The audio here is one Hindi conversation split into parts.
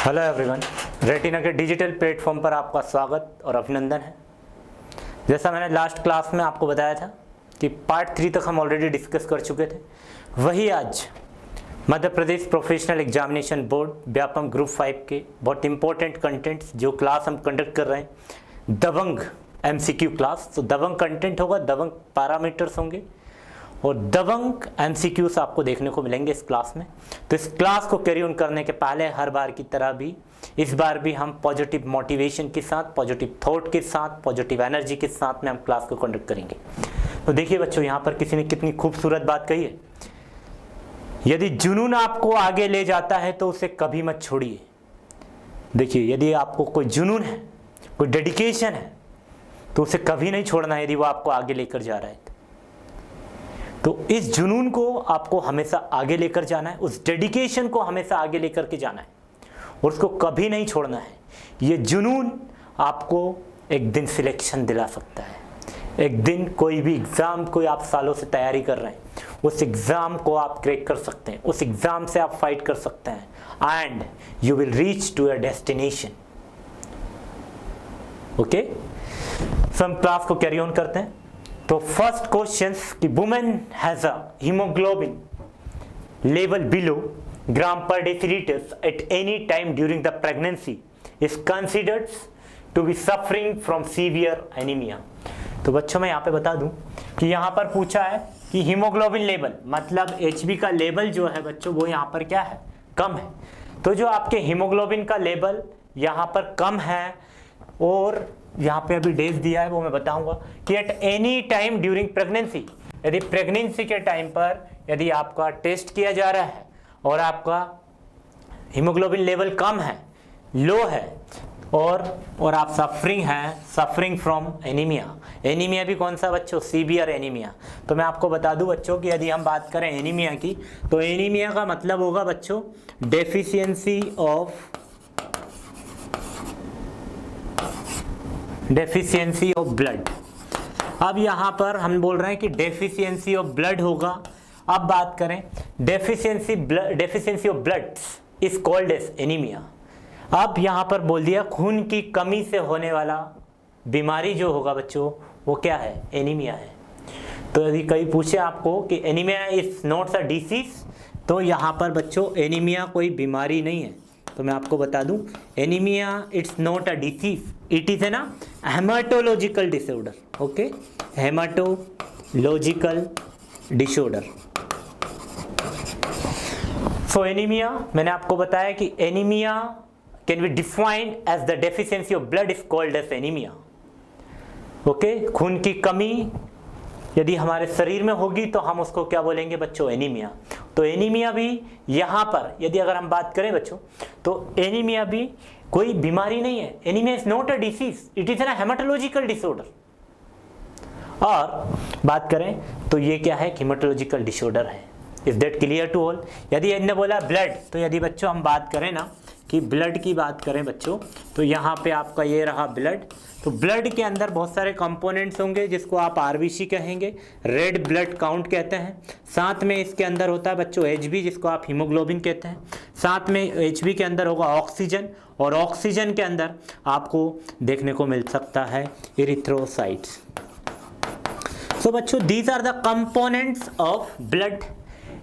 हेलो एवरीवन, रेटिना के डिजिटल प्लेटफॉर्म पर आपका स्वागत और अभिनंदन है। जैसा मैंने लास्ट क्लास में आपको बताया था कि पार्ट 3 तक हम ऑलरेडी डिस्कस कर चुके थे, वही आज Madhya Pradesh professional examination board Vyapam group 5 के बहुत इंपॉर्टेंट कंटेंट्स जो क्लास हम कंडक्ट कर रहे हैं, दबंग MCQ क्लास। तो दबंग कंटेंट होगा, दबंग पैरामीटर्स होंगे और दबंग MCQs आपको देखने को मिलेंगे इस क्लास में। तो इस क्लास को कैरी ऑन करने के पहले हर बार की तरह भी इस बार भी हम पॉजिटिव मोटिवेशन के साथ, पॉजिटिव थॉट के साथ, पॉजिटिव एनर्जी के साथ में हम क्लास को कंडक्ट करेंगे। तो देखिए बच्चों, यहाँ पर किसी ने कितनी खूबसूरत बात कही है, यदि जुनून आपको आगे ले जाता है तो उसे कभी मत छोड़िए। देखिए, यदि आपको कोई जुनून है, कोई डेडिकेशन है, तो उसे कभी नहीं छोड़ना है यदि वो आपको आगे लेकर जा रहा है। तो इस जुनून को आपको हमेशा आगे लेकर जाना है, उस डेडिकेशन को हमेशा आगे लेकर के जाना है और उसको कभी नहीं छोड़ना है। ये जुनून आपको एक दिन सिलेक्शन दिला सकता है। एक दिन कोई भी एग्ज़ाम, कोई आप सालों से तैयारी कर रहे हैं, उस एग्ज़ाम को आप क्रैक कर सकते हैं, उस एग्ज़ाम से आप फाइट कर सकते हैं and you will reach to your destination. Okay, so हम क्लास को कैरी ऑन करते हैं। तो फर्स्ट क्वेश्चन कि women has a haemoglobin level below gram per decilitre at any time during the pregnancy is considered to be suffering from severe anaemia. तो बच्चों मैं यहाँ पे बता दूं कि यहाँ पर पूछा है कि हीमोग्लोबिन लेवल मतलब HB का लेवल जो है बच्चों वो यहाँ पर क्या है, कम है। तो जो आपके हीमोग्लोबिन का लेवल यहाँ पर कम है और यहाँ पे अभी डेज दिया है वो मैं बताऊंगा कि eight any time during pregnancy, यदि प्रेगनेंसी के टाइम पर यदि आपका टेस्ट किया जा रहा है और आपका हीमोग्लोबिन लेवल कम है, लो है और आप सफरिंग फ्रॉम एनीमिया। एनीमिया भी कौन सा बच्चों, सीवियर एनीमिया। तो मैं आपको बता दूं बच्चों कि यदि हम बात करें एनीमिया की, तो एनीमिया का मतलब होगा बच्चों डेफिशिएंसी ऑफ ब्लड। अब यहाँ पर हम बोल रहे हैं कि डेफिशिएंसी ऑफ ब्लड होगा। अब बात करें deficiency of blood is called as anaemia. अब यहाँ पर बोल दिया खून की कमी से होने वाला बीमारी जो होगा बच्चों वो क्या है, एनीमिया है। तो यदि कभी पूछे आपको कि anaemia is not a disease, तो यहाँ पर बच्चों एनीमिया कोई बीमारी नहीं है। तो मैं आपको बता दूं anaemia it's not a disease, it is an haematological disorder. Okay, haematological disorder. So anaemia मैंने आपको बताया कि anaemia can be defined as the deficiency of blood is called as anaemia. Okay, खून की कमी यदि हमारे शरीर में होगी तो हम उसको क्या बोलेंगे बच्चों, एनीमिया। तो एनीमिया भी यहाँ पर यदि अगर हम बात करें बच्चों, तो एनीमिया भी कोई बीमारी नहीं है। Anaemia is not a disease, it is an haematological disorder. और बात करें तो ये क्या है, हेमाटोलॉजिकल डिसऑर्डर है। Is that clear to all? यदि इन्होंने बोला ब्लड, तो यदि बच्चों हम बात करें ना कि ब्लड की बात करें बच्चों, तो यहाँ पे आपका ये रहा ब्लड। तो ब्लड के अंदर बहुत सारे कंपोनेंट्स होंगे जिसको आप RBC कहेंगे, रेड ब्लड काउंट कहते हैं। साथ में इसके अंदर होता है बच्चों HB जिसको आप हीमोग्लोबिन कहते हैं। साथ में HB के अंदर होगा ऑक्सीजन और ऑक्सीजन के अंदर आपको देखने को मिल सकता है इरिथ्रोसाइट्स। सो बच्चों these are the components of blood.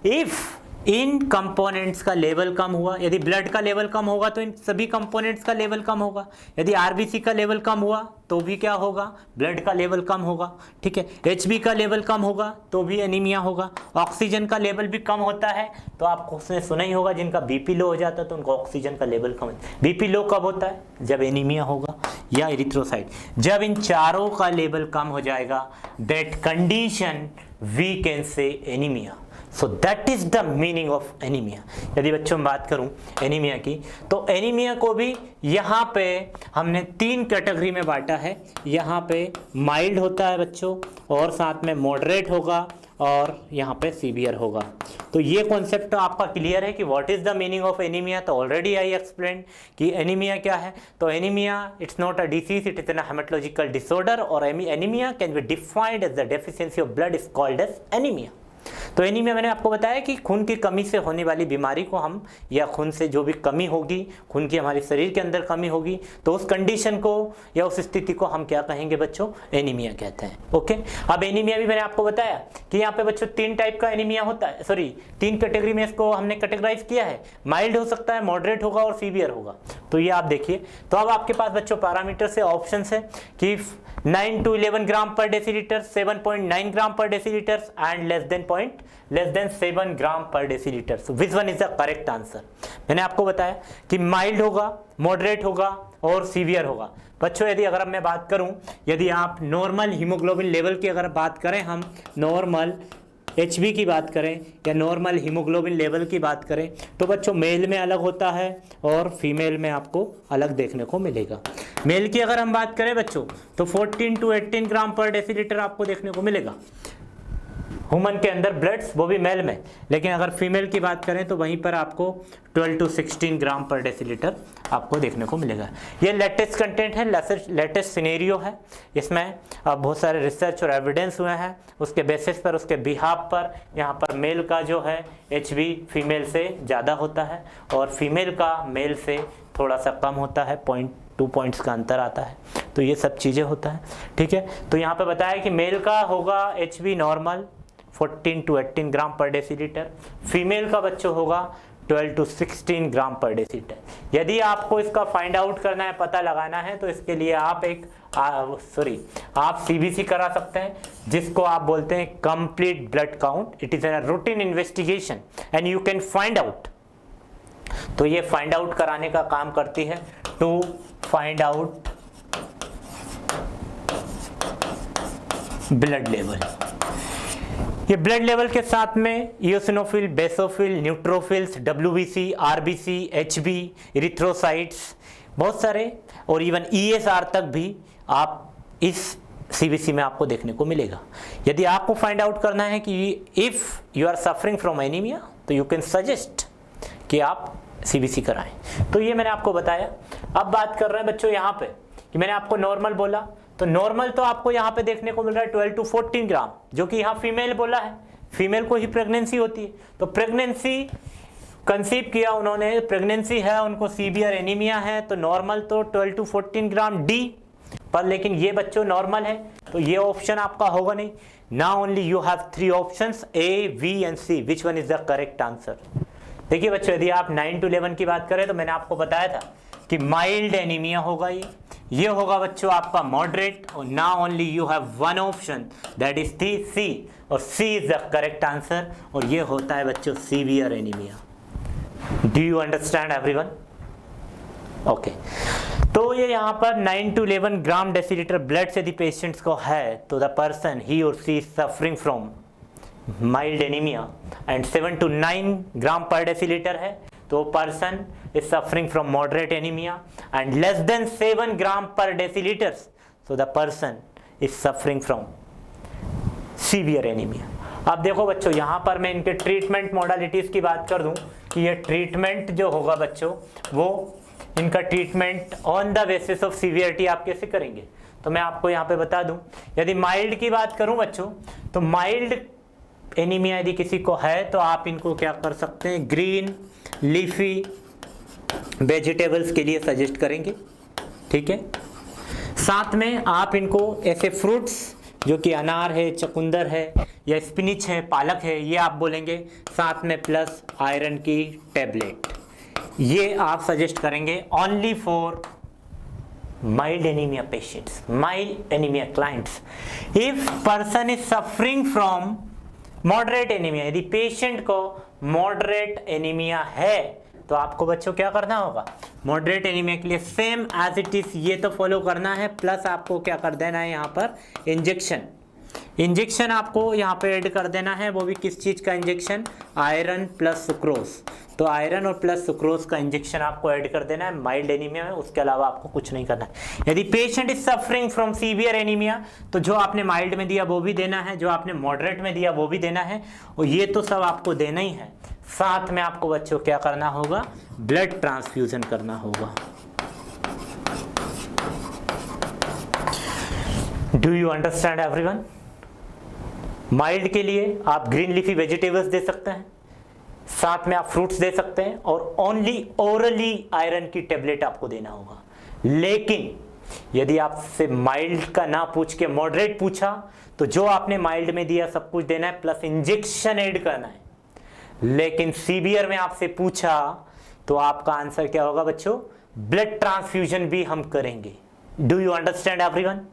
If इन कंपोनेंट्स का लेवल कम हुआ, यदि ब्लड का लेवल कम होगा तो इन सभी कंपोनेंट्स का लेवल कम होगा। यदि RBC का लेवल कम हुआ तो भी क्या होगा, ब्लड का लेवल कम होगा। ठीक है, HB का लेवल कम होगा तो भी एनीमिया होगा। ऑक्सीजन का लेवल भी कम होता है तो आपको उसने सुना ही होगा जिनका BP लो हो जाता है तो उनका ऑक्सीजन का लेवल कम होता है। BP लो कब होता है, जब एनीमिया होगा या इरिथ्रोसाइट। जब इन चारों का लेवल कम हो जाएगा, that condition we can say anaemia. So that is the meaning of anaemia. यदि बच्चों में बात करूं एनीमिया की, तो एनीमिया को भी यहाँ पे हमने 3 कैटेगरी में बांटा है। यहाँ पे माइल्ड होता है बच्चों, और साथ में मॉडरेट होगा, और यहाँ पे सीवियर होगा। तो ये कॉन्सेप्ट तो आपका क्लियर है कि what is the meaning of anaemia. तो ऑलरेडी आई एक्सप्लेन कि एनीमिया क्या है। तो anaemia it's not a disease, it is an haematological disorder और anaemia can be defined as the deficiency of blood is called as anaemia. तो एनीमिया मैंने आपको बताया कि खून की कमी से होने वाली बीमारी को हम, या खून से जो भी कमी होगी, खून की हमारे शरीर के अंदर कमी होगी, तो उस कंडीशन को या उस स्थिति को हम क्या कहेंगे बच्चों, एनीमिया कहते हैं। ओके, अब एनीमिया भी मैंने आपको बताया कि यहाँ पे बच्चों 3 टाइप का एनीमिया होता है, सॉरी 3 कैटेगरी में इसको हमने कैटेगराइज किया है। माइल्ड हो सकता है, मॉडरेट होगा और सीवियर होगा। तो ये आप देखिए, तो अब आपके पास बच्चों पैरामीटर से ऑप्शन है कि 9 to 11 gram per decilitre, 7.9 gram per decilitre and less than 7 gram per decilitre. So which one is the correct answer? मैंने आपको बताया कि माइल्ड होगा, मॉडरेट होगा और सीवियर होगा। बच्चों यदि अगर मैं बात करूं, यदि आप नॉर्मल हीमोग्लोबिन लेवल की अगर बात करें, हम नॉर्मल HB की बात करें या नॉर्मल हीमोग्लोबिन लेवल की बात करें, तो बच्चों मेल में अलग होता है और फीमेल में आपको अलग देखने को मिलेगा। मेल की अगर हम बात करें बच्चों, तो 14 to 18 ग्राम पर डेसीलीटर आपको देखने को मिलेगा ह्यूमन के अंदर ब्लड्स, वो भी मेल में। लेकिन अगर फीमेल की बात करें तो वहीं पर आपको 12 to 16 ग्राम पर डेसीलीटर आपको देखने को मिलेगा। ये लेटेस्ट कंटेंट है, लेटेस्ट सिनेरियो है। इसमें बहुत सारे रिसर्च और एविडेंस हुए हैं, उसके बेसिस पर, उसके बिहाफ पर यहाँ पर मेल का जो है HB फीमेल से ज़्यादा होता है और फीमेल का मेल से थोड़ा सा कम होता है, 2 पॉइंट्स का अंतर आता है। तो ये सब चीज़ें होता है, ठीक है। तो यहाँ पे बताया कि मेल का होगा HB normal 14 to 18 gram per decilitre, female का बच्चों होगा 12 to 16 ग्राम पर डेसीलीटर। यदि आपको इसका फाइंड आउट करना है, पता लगाना है, तो इसके लिए आप आप CBC करा सकते हैं, जिसको आप बोलते हैं complete blood count. It is a routine investigation and you can find out. तो ये फाइंड आउट कराने का काम करती है, to find out blood level. ये ब्लड लेवल के साथ में eosinophil, basophil, neutrophils, WBC, RBC, HB, erythrocytes, बहुत सारे, और इवन ESR तक भी आप इस CBC में आपको देखने को मिलेगा। यदि आपको फाइंड आउट करना है कि if you are suffering from anaemia, तो यू कैन सजेस्ट कि आप CBC कराएं। तो ये मैंने आपको बताया। अब बात कर रहे हैं बच्चों यहाँ पे कि मैंने आपको नॉर्मल बोला, तो नॉर्मल तो आपको यहाँ पे देखने को मिल रहा है 12 to 14 ग्राम, जो कि यहाँ फीमेल बोला है, फीमेल को ही प्रेगनेंसी होती है। तो प्रेगनेंसी कंसीव किया उन्होंने, प्रेगनेंसी है, उनको सीवियर एनीमिया है, तो नॉर्मल तो 12 to 14 ग्राम D पर, लेकिन ये बच्चों नॉर्मल है, तो ये ऑप्शन आपका होगा नहीं। Now only you have 3 options A, V and C। Which one is the correct answer? देखिए बच्चों, यदि आप 9 to 11 की बात करें, तो मैंने आपको बताया था कि माइल्ड एनीमिया होगा, ये होगा बच्चों आपका मॉडरेट, और now only you have one option, that is the C, और C is the correct answer, और ये होता है बच्चों severe anaemia. Do you understand everyone? Okay, तो ये यहाँ पर 9 to 11 ग्राम डेसीलीटर ब्लड से यदि पेशेंट्स को है, तो the person he or she suffering from mild anaemia, and 7 to 9 gram per decilitre है, तो person is suffering from moderate anemia, and less than 7 gram per deciliters, so the person is suffering from severe anemia। अब देखो बच्चों, यहाँ पर मैं इनके ट्रीटमेंट मॉडलिटीज की बात कर दूं कि ये ट्रीटमेंट जो होगा बच्चों, वो इनका treatment on the basis of severity आप कैसे करेंगे, तो मैं आपको यहाँ पे बता दूं। यदि माइल्ड की बात करूं बच्चों, तो माइल्ड एनीमिया यदि किसी को है, तो आप इनको क्या कर सकते हैं, ग्रीन लीफी वेजिटेबल्स के लिए सजेस्ट करेंगे, ठीक है। साथ में आप इनको ऐसे फ्रूट्स जो कि अनार है, चुकंदर है, या स्पिनिच है, पालक है, ये आप बोलेंगे, साथ में प्लस आयरन की टेबलेट, ये आप सजेस्ट करेंगे only for mild anaemia patients, mild anaemia clients. If person is suffering from moderate anaemia, यदि पेशेंट को मॉडरेट एनीमिया है, तो आपको बच्चों क्या करना होगा, मॉडरेट एनीमिया के लिए सेम एज इट इज ये तो फॉलो करना है, प्लस आपको क्या कर देना है, यहाँ पर इंजेक्शन आपको यहाँ पे ऐड कर देना है। वो भी किस चीज़ का इंजेक्शन, आयरन प्लस सुक्रोज। तो आयरन और प्लस सुक्रोज का इंजेक्शन आपको ऐड कर देना है माइल्ड एनीमिया में, उसके अलावा आपको कुछ नहीं करना है। यदि patient is suffering from severe anaemia, तो जो आपने माइल्ड में दिया वो भी देना है, जो आपने मॉडरेट में दिया वो भी देना है, और ये तो सब आपको देना ही है। साथ में आपको बच्चों क्या करना होगा, ब्लड ट्रांसफ्यूजन करना होगा। Do you understand everyone? Mild के लिए आप ग्रीन लीफी वेजिटेबल्स दे सकते हैं, साथ में आप फ्रूट्स दे सकते हैं, और ओनली ओरली आयरन की टेबलेट आपको देना होगा। लेकिन यदि आपसे माइल्ड का ना पूछ के मॉडरेट पूछा तो जो आपने माइल्ड में दिया सब कुछ देना है, प्लस इंजेक्शन ऐड करना है। लेकिन सीवियर में आपसे पूछा तो आपका आंसर क्या होगा बच्चों? ब्लड ट्रांसफ्यूजन भी हम करेंगे। Do you understand everyone?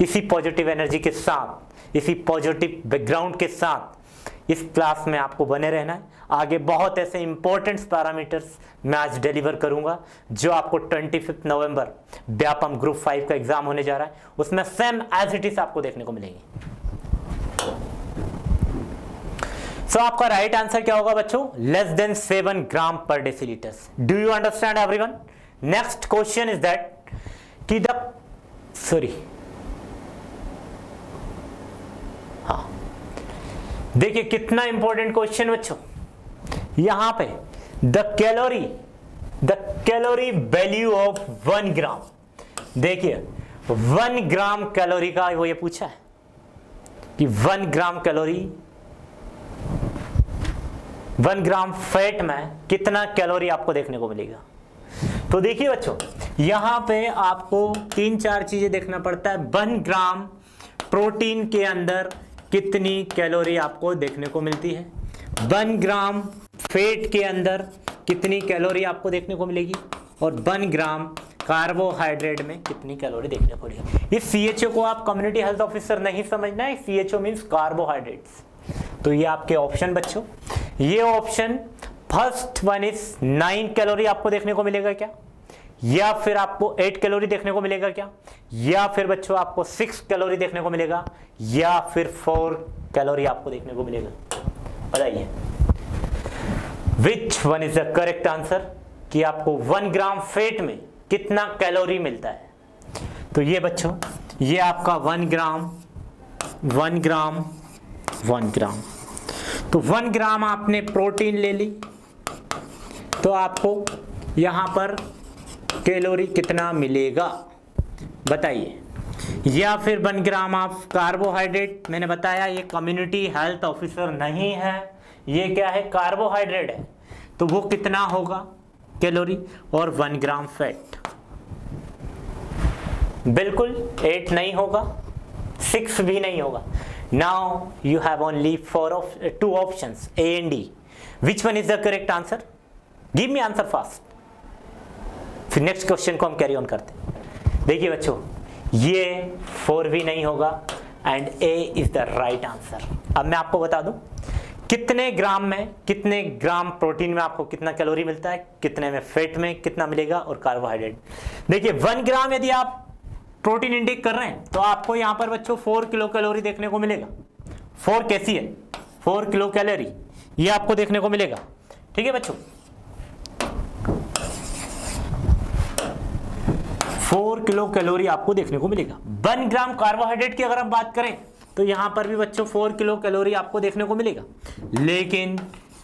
इसी पॉजिटिव एनर्जी के साथ, इसी पॉजिटिव बैकग्राउंड के साथ इस क्लास में आपको बने रहना है। आगे बहुत ऐसे इंपॉर्टेंट पैरामीटर्स मैं आज डिलीवर करूंगा जो आपको 25 नवंबर व्यापम ग्रुप 5 का एग्जाम होने जा रहा है, उसमें सेम एज इट इज आपको देखने को मिलेंगे। सो आपका राइट आंसर क्या होगा बच्चों? Less than 7 gram per decilitre. Do you understand everyone? Next question is that कि देखिए कितना इंपॉर्टेंट क्वेश्चन बच्चों। यहां पे द कैलोरी वैल्यू ऑफ 1 ग्राम। देखिए 1 ग्राम कैलोरी का वो ये पूछा है कि 1 ग्राम कैलोरी, 1 ग्राम फैट में कितना कैलोरी आपको देखने को मिलेगा। तो देखिए बच्चों यहां पे आपको 3-4 चीजें देखना पड़ता है। 1 ग्राम प्रोटीन के अंदर कितनी कैलोरी आपको देखने को मिलती है, 1 ग्राम फैट के अंदर कितनी कैलोरी आपको देखने को मिलेगी, और 1 ग्राम कार्बोहाइड्रेट में कितनी कैलोरी देखने को मिलेगी। इस CHO को आप कम्युनिटी हेल्थ ऑफिसर नहीं समझना है, CHO मींस कार्बोहाइड्रेट्स। तो ये आपके ऑप्शन बच्चों, ये option first one is 9 calorie आपको देखने को मिलेगा क्या, या फिर आपको 8 कैलोरी देखने को मिलेगा क्या, या फिर बच्चों आपको 6 कैलोरी देखने को मिलेगा, या फिर 4 कैलोरी आपको देखने को मिलेगा। बताइए which one is the correct answer कि आपको 1 ग्राम फैट में कितना कैलोरी मिलता है। तो ये बच्चों ये आपका 1 ग्राम तो 1 ग्राम आपने प्रोटीन ले ली तो आपको यहां पर कैलोरी कितना मिलेगा बताइए। या फिर 1 ग्राम ऑफ कार्बोहाइड्रेट, मैंने बताया ये कम्युनिटी हेल्थ ऑफिसर नहीं है, ये क्या है? कार्बोहाइड्रेट है। तो वो कितना होगा कैलोरी, और 1 ग्राम फैट। बिल्कुल 8 नहीं होगा, 6 भी नहीं होगा। Now you have only 2 options A and D. Which one is the correct answer? Give me answer fast. फिर नेक्स्ट क्वेश्चन को हम कैरी ऑन करते हैं। देखिए बच्चों ये 4 भी नहीं होगा and A is the right answer. अब मैं आपको बता दूं कितने ग्राम प्रोटीन में आपको कितना कैलोरी मिलता है, कितने में फैट में कितना मिलेगा, और कार्बोहाइड्रेट। देखिए 1 ग्राम यदि आप प्रोटीन इंटेक कर रहे हैं तो आपको यहां पर बच्चों 4 किलो कैलोरी देखने को मिलेगा। 4 कैसी है? 4 किलो कैलोरी ये आपको देखने को मिलेगा। ठीक है बच्चों, 4 किलो कैलोरी आपको देखने को मिलेगा। 1 ग्राम कार्बोहाइड्रेट की अगर हम बात करें तो यहां पर भी बच्चों 4 किलो कैलोरी आपको देखने को मिलेगा। लेकिन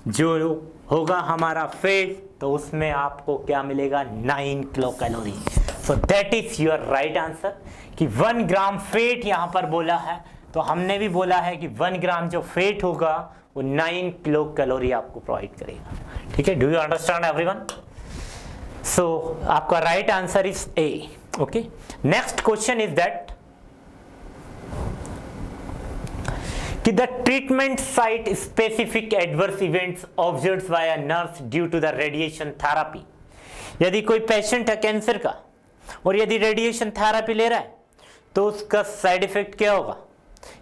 जो होगा हमारा फैट तो उसमें आपको क्या मिलेगा? 9 kilo calorie. So that is your right answer कि 1 ग्राम फैट यहां पर बोला है, तो हमने भी बोला है कि 1 ग्राम जो फैट होगा वो 9 किलो कैलोरी आपको प्रोवाइड करेगा। ठीक है, do you understand everyone? So आपका right answer is A. Okay, next question is that कि the treatment site specific adverse events observed by a nurse due to the radiation therapy. यदि कोई पेशेंट है कैंसर का और यदि रेडिएशन थेरेपी ले रहा है तो उसका साइड इफेक्ट क्या होगा,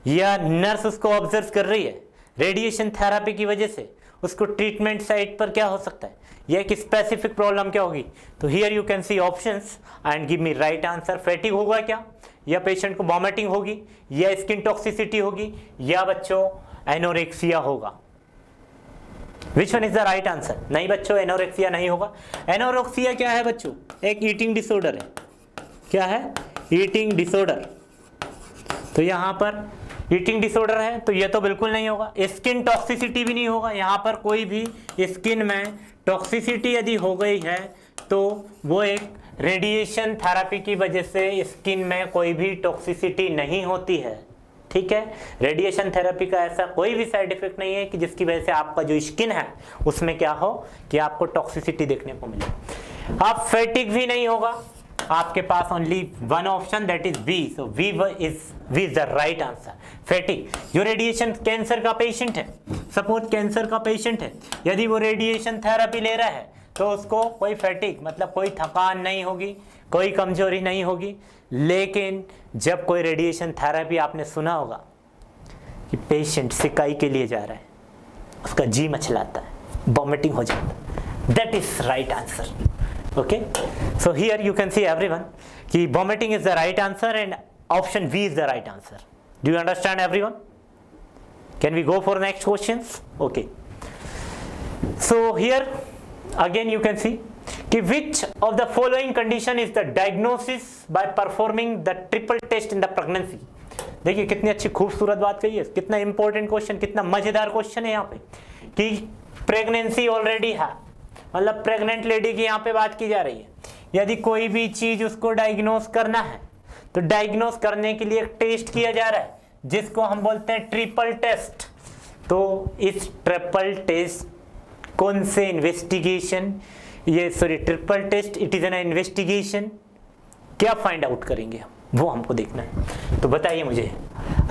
या नर्स उसको ऑब्जर्व कर रही है रेडिएशन थेरेपी की वजह से उसको ट्रीटमेंट साइट पर क्या हो सकता है, या एक स्पेसिफिक प्रॉब्लम क्या होगी। तो here you can see options and give me right answer. Fatigue होगा क्या, या पेशेंट को वॉमिटिंग होगी, या स्किन टॉक्सिसिटी होगी, या बच्चों एनोरेक्सिया होगा। Which one is the right answer? नहीं बच्चों एनोरेक्सिया नहीं होगा। एनोरेक्सिया क्या है बच्चों? एक ईटिंग डिसऑर्डर है। क्या है? Eating disorder. तो यहां पर ईटिंग डिसऑर्डर है तो ये तो बिल्कुल नहीं होगा। स्किन टॉक्सिसिटी भी नहीं होगा, यहां पर कोई भी स्किन में टॉक्सिसिटी यदि हो गई है तो वो एक रेडिएशन थेरेपी की वजह से स्किन में कोई भी टॉक्सिसिटी नहीं होती है। ठीक है। रेडिएशन थेरेपी का ऐसा कोई भी साइड इफेक्ट नहीं है कि जिसकी वजह से आपका जो स्किन है उसमें क्या हो कि आपको टॉक्सिसिटी देखने को मिले। आप फैटिग भी नहीं होगा, आपके पास only one option that is B, so we is the right answer. Fatigue, जो रेडिएशन कैंसर का पेशेंट है, सपोज कैंसर का पेशेंट है, यदि वो रेडिएशन थेरेपी ले रहा है तो उसको कोई फैटिग मतलब कोई थकान नहीं होगी, कोई कमजोरी नहीं होगी। लेकिन जब कोई रेडिएशन थेरेपी, आपने सुना होगा कि पेशेंट सिकाई के लिए जा रहा है, उसका जी मचलाता है, वॉमिटिंग हो जाता है, that is right answer. Okay, so here you can see everyone कि vomiting is the right answer and option B is the right answer. Do you understand everyone? Can we go for next questions? Okay. So here again you can see कि which of the following condition is the diagnosis by performing the triple test in the pregnancy? देखिए कितनी अच्छी खूबसूरत बात कही है, कितना इंपॉर्टेंट क्वेश्चन, कितना मजेदार क्वेश्चन है यहाँ पे कि प्रेगनेंसी ऑलरेडी है, मतलब प्रेग्नेंट लेडी की यहाँ पे बात की जा रही है। यदि कोई भी चीज उसको डायग्नोस करना है तो डायग्नोस करने के लिए एक टेस्ट किया जा रहा है जिसको हम बोलते हैं ट्रिपल टेस्ट। तो इस ट्रिपल टेस्ट कौन से इन्वेस्टिगेशन, ये sorry triple test it is an investigation, क्या फाइंड आउट करेंगे हम, वो हमको देखना है। तो बताइए मुझे,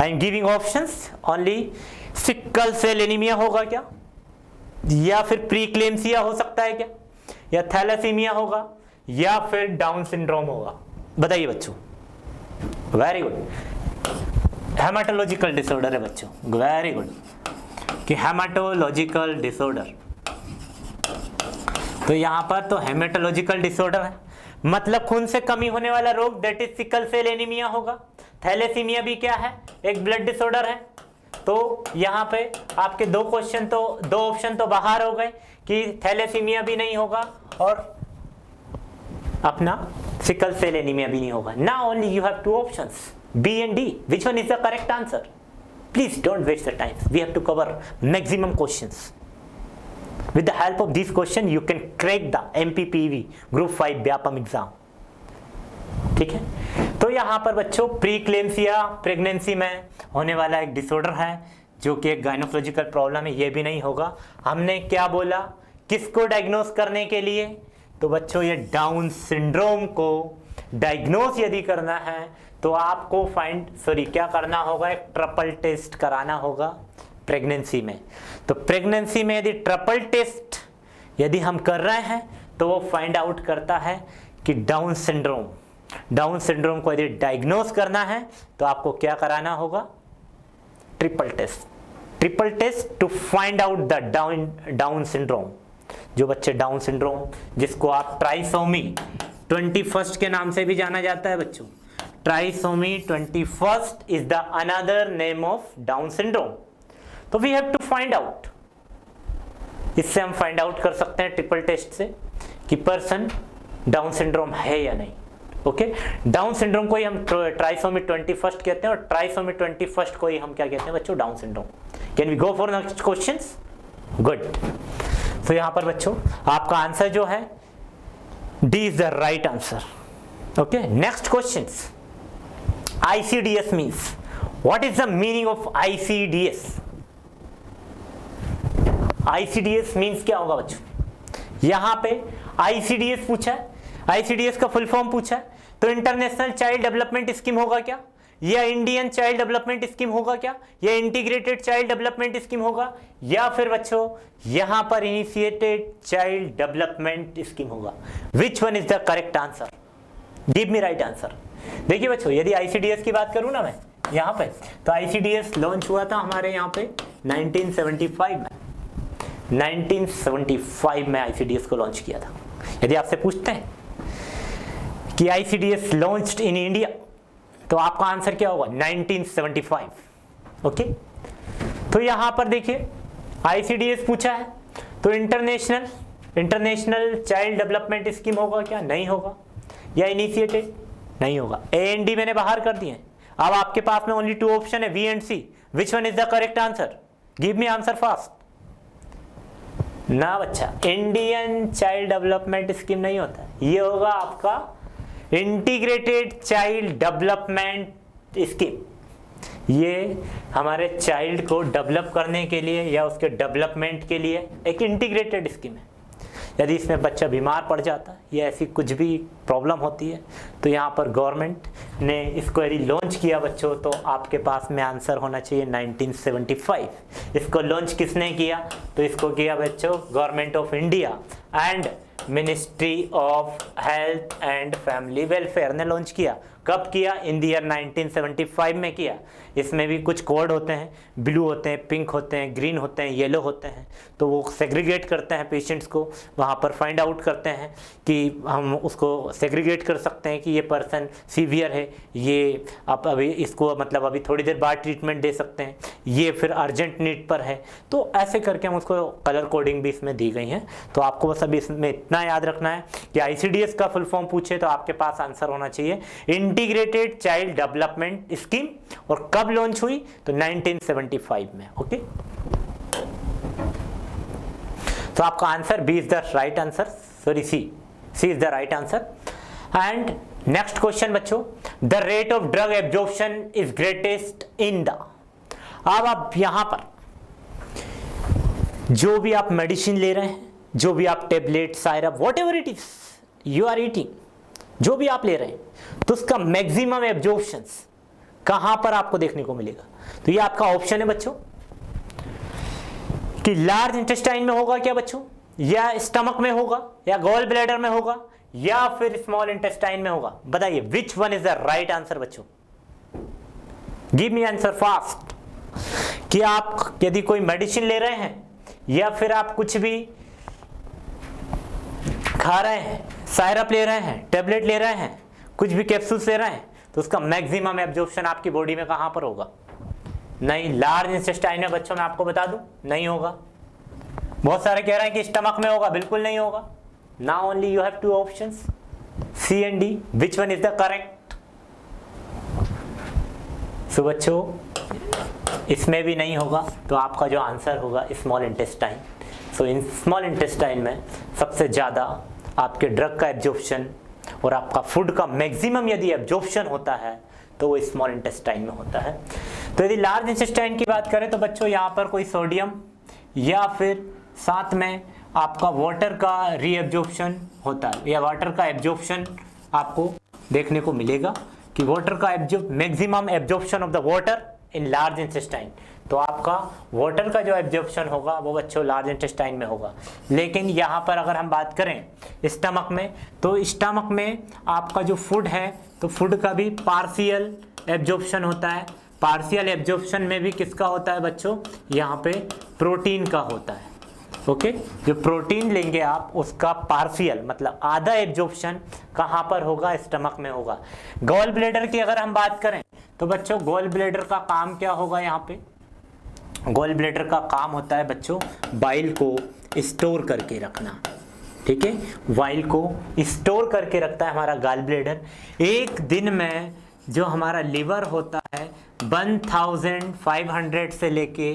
I am giving options only. Sickle cell anaemia होगा क्या, या फिर प्रीक्लेम्सिया हो सकता है क्या, या थैलेसीमिया होगा, या फिर डाउन सिंड्रोम होगा, बताइए बच्चों। वेरी गुड, हेमाटोलॉजिकल डिसऑर्डर है बच्चों, वेरी गुड कि हेमाटोलॉजिकल डिसऑर्डर। तो यहां पर तो हेमाटोलॉजिकल डिसऑर्डर है, मतलब खून से कमी होने वाला रोग, that is sickle cell anaemia होगा। थैलेसीमिया भी क्या है, एक ब्लड डिसऑर्डर है। तो यहाँ पे आपके दो ऑप्शन तो बाहर हो गए कि थैलेसीमिया भी नहीं होगा और अपना सिकल सेल एनीमिया भी नहीं होगा। Now only you have two options B and D, which one is the correct answer? Please don't waste the time, we have to cover maximum questions. With the help of this question you can crack the MPPV group 5 Vyapam exam, ठीक है। तो यहाँ पर बच्चों प्रीक्लेम्सिया प्रेगनेंसी में होने वाला एक डिसऑर्डर है जो कि एक गायनोकोलॉजिकल प्रॉब्लम है, ये भी नहीं होगा। हमने क्या बोला किसको डायग्नोस करने के लिए, तो बच्चों ये डाउन सिंड्रोम को डायग्नोस यदि करना है तो आपको क्या करना होगा, एक ट्रिपल टेस्ट कराना होगा प्रेगनेंसी में। तो प्रेगनेंसी में यदि ट्रिपल टेस्ट यदि हम कर रहे हैं तो वो फाइंड आउट करता है कि डाउन सिंड्रोम को यदि डायग्नोस करना है तो आपको क्या कराना होगा, triple test to find out the Down syndrome. जो बच्चे डाउन सिंड्रोम, जिसको आप ट्राइसोमी 21 के नाम से भी जाना जाता है बच्चों, trisomy 21 is the another name of Down syndrome. तो we have to find out, इससे हम फाइंड आउट कर सकते हैं ट्रिपल टेस्ट से कि पर्सन डाउन सिंड्रोम है या नहीं। ओके, डाउन सिंड्रोम को ही हम ट्राइसोमी 21 कहते हैं और ट्राइसोमी 21 को ही हम क्या कहते हैं बच्चों, Down syndrome. Can we go for next questions? Good. तो यहां पर बच्चों आपका आंसर जो है D is the right answer. Okay, next questions. ICDS means, what is the meaning of ICDS? ICDS means क्या होगा बच्चों? यहां पे ICDS पूछा है, ICDS का फुल फॉर्म पूछा है, तो इंटरनेशनल चाइल्ड डेवलपमेंट स्कीम होगा क्या, या इंडियन चाइल्ड डेवलपमेंट स्कीम होगा क्या, या इंटीग्रेटेड चाइल्ड डेवलपमेंट स्कीम होगा, या फिर बच्चों यहां पर इनिशिएटेड चाइल्ड डेवलपमेंट स्कीम होगा? Which one is the correct answer? Give me right answer. देखिए बच्चों, यदि ICDS की बात करूं ना मैं यहाँ पे, तो ICDS लॉन्च हुआ था हमारे यहाँ पे 1975 में ICDS को लॉन्च किया था। यदि आपसे पूछते हैं कि ICDS लॉन्च्ड इन इंडिया, तो आपका आंसर क्या होगा? 1975। ओके, तो यहां पर देखिए ICDS पूछा है, तो इंटरनेशनल चाइल्ड डेवलपमेंट स्कीम होगा क्या? नहीं होगा। या इनिशिएटेड? नहीं होगा। A एंड D मैंने बाहर कर दिए। अब आपके पास में ओनली 2 ऑप्शन है, B and C। Which one is the correct answer? Give me answer fast. ना बच्चा, इंडियन चाइल्ड डेवलपमेंट स्कीम नहीं होता, ये होगा आपका इंटीग्रेटेड चाइल्ड डेवलपमेंट स्कीम। ये हमारे चाइल्ड को डेवलप करने के लिए या उसके डेवलपमेंट के लिए एक इंटीग्रेटेड स्कीम है। यदि इसमें बच्चा बीमार पड़ जाता है या ऐसी कुछ भी प्रॉब्लम होती है तो यहाँ पर गवर्नमेंट ने इसको यदि लॉन्च किया बच्चों, तो आपके पास में आंसर होना चाहिए 1975। इसको लॉन्च किसने किया? तो इसको किया बच्चों government of India and ministry of health and family welfare ने लॉन्च किया। कब किया? इन द ईयर 1975 में किया। इसमें भी कुछ कोड होते हैं, ब्लू होते हैं, पिंक होते हैं, ग्रीन होते हैं, येलो होते हैं। तो वो सेग्रीगेट करते हैं पेशेंट्स को, वहाँ पर फाइंड आउट करते हैं कि हम उसको सेग्रीगेट कर सकते हैं कि ये पर्सन सीवियर है, ये आप अभी इसको मतलब अभी थोड़ी देर बाद ट्रीटमेंट दे सकते हैं, ये फिर अर्जेंट नीड पर है। तो ऐसे करके हम उसको कलर कोडिंग भी इसमें दी गई है। तो आपको बस अभी इसमें इतना याद रखना है कि ICDS का फुल फॉर्म पूछे तो आपके पास आंसर होना चाहिए इंटीग्रेटेड चाइल्ड डेवलपमेंट स्कीम। और कब लॉन्च हुई? तो 1975 में। ओके, तो आपका answer B is the right answer, sorry C is the right answer. And next question बच्चों, the rate of drug absorption is greatest in the. अब आप यहां पर जो भी आप मेडिसिन ले रहे हैं, जो भी आप tablet, syrup, whatever it is you are eating, जो भी आप ले रहे हैं, तो उसका मैक्सिमम एब्जॉर्प्शन कहां पर आपको देखने को मिलेगा? तो ये आपका ऑप्शन है बच्चों कि लार्ज इंटेस्टाइन में होगा क्या बच्चों, या स्टमक में होगा, या गॉल ब्लैडर में होगा, या फिर स्मॉल इंटेस्टाइन में होगा। बताइए which one is the right answer बच्चों? Give me answer fast. कि आप यदि कोई मेडिसिन ले रहे हैं या फिर आप कुछ भी खा रहे हैं, सायरप ले रहे हैं, टेबलेट ले रहे हैं, कुछ भी कैप्सूल्स ले रहे हैं, तो उसका मैक्सिमम एब्जॉर्प्शन आपकी बॉडी में कहां पर होगा? नहीं, लार्ज इंटेस्टाइन में बच्चों मैं आपको बता दूं नहीं होगा। बहुत सारे कह रहे हैं कि स्टमक में होगा, बिल्कुल नहीं होगा। Now only you have two options C and D, which one is the correct? So बच्चों इसमें भी नहीं होगा, तो आपका जो आंसर होगा small intestine. So in small intestine में सबसे ज़्यादा आपके ड्रग का एब्जॉर्प्शन और आपका फूड का मैक्सिमम यदि एब्जॉर्प्शन होता है तो वो स्मॉल इंटेस्टाइन में होता है। तो यदि लार्ज इंटेस्टाइन की बात करें तो बच्चों यहाँ पर कोई सोडियम या फिर साथ में आपका वाटर का रीएब्जॉर्प्शन होता है, या वाटर का एब्जॉर्प्शन आपको देखने को मिलेगा कि वाटर का maximum absorption of the water in large intestine. तो आपका वाटर का जो एब्जॉर्प्शन होगा वो बच्चों लार्ज इंटेस्टाइन में होगा। लेकिन यहाँ पर अगर हम बात करें स्टमक में, तो स्टमक में आपका जो फूड है तो फूड का भी पार्शियल एब्जॉर्प्शन होता है। पार्शियल एब्जॉर्प्शन में भी किसका होता है बच्चों? यहाँ पे प्रोटीन का होता है। ओके, जो प्रोटीन लेंगे आप उसका पार्शियल मतलब आधा एब्जॉर्प्शन कहाँ पर होगा? स्टमक में होगा। गॉल ब्लैडर की अगर हम बात करें तो बच्चों गॉल ब्लैडर का काम क्या होगा? यहाँ पे गॉल ब्लैडर का काम होता है बच्चों बाइल को स्टोर करके रखना। ठीक है, बाइल को स्टोर करके रखता है हमारा गॉल ब्लैडर। एक दिन में जो हमारा लिवर होता है 1500 से लेके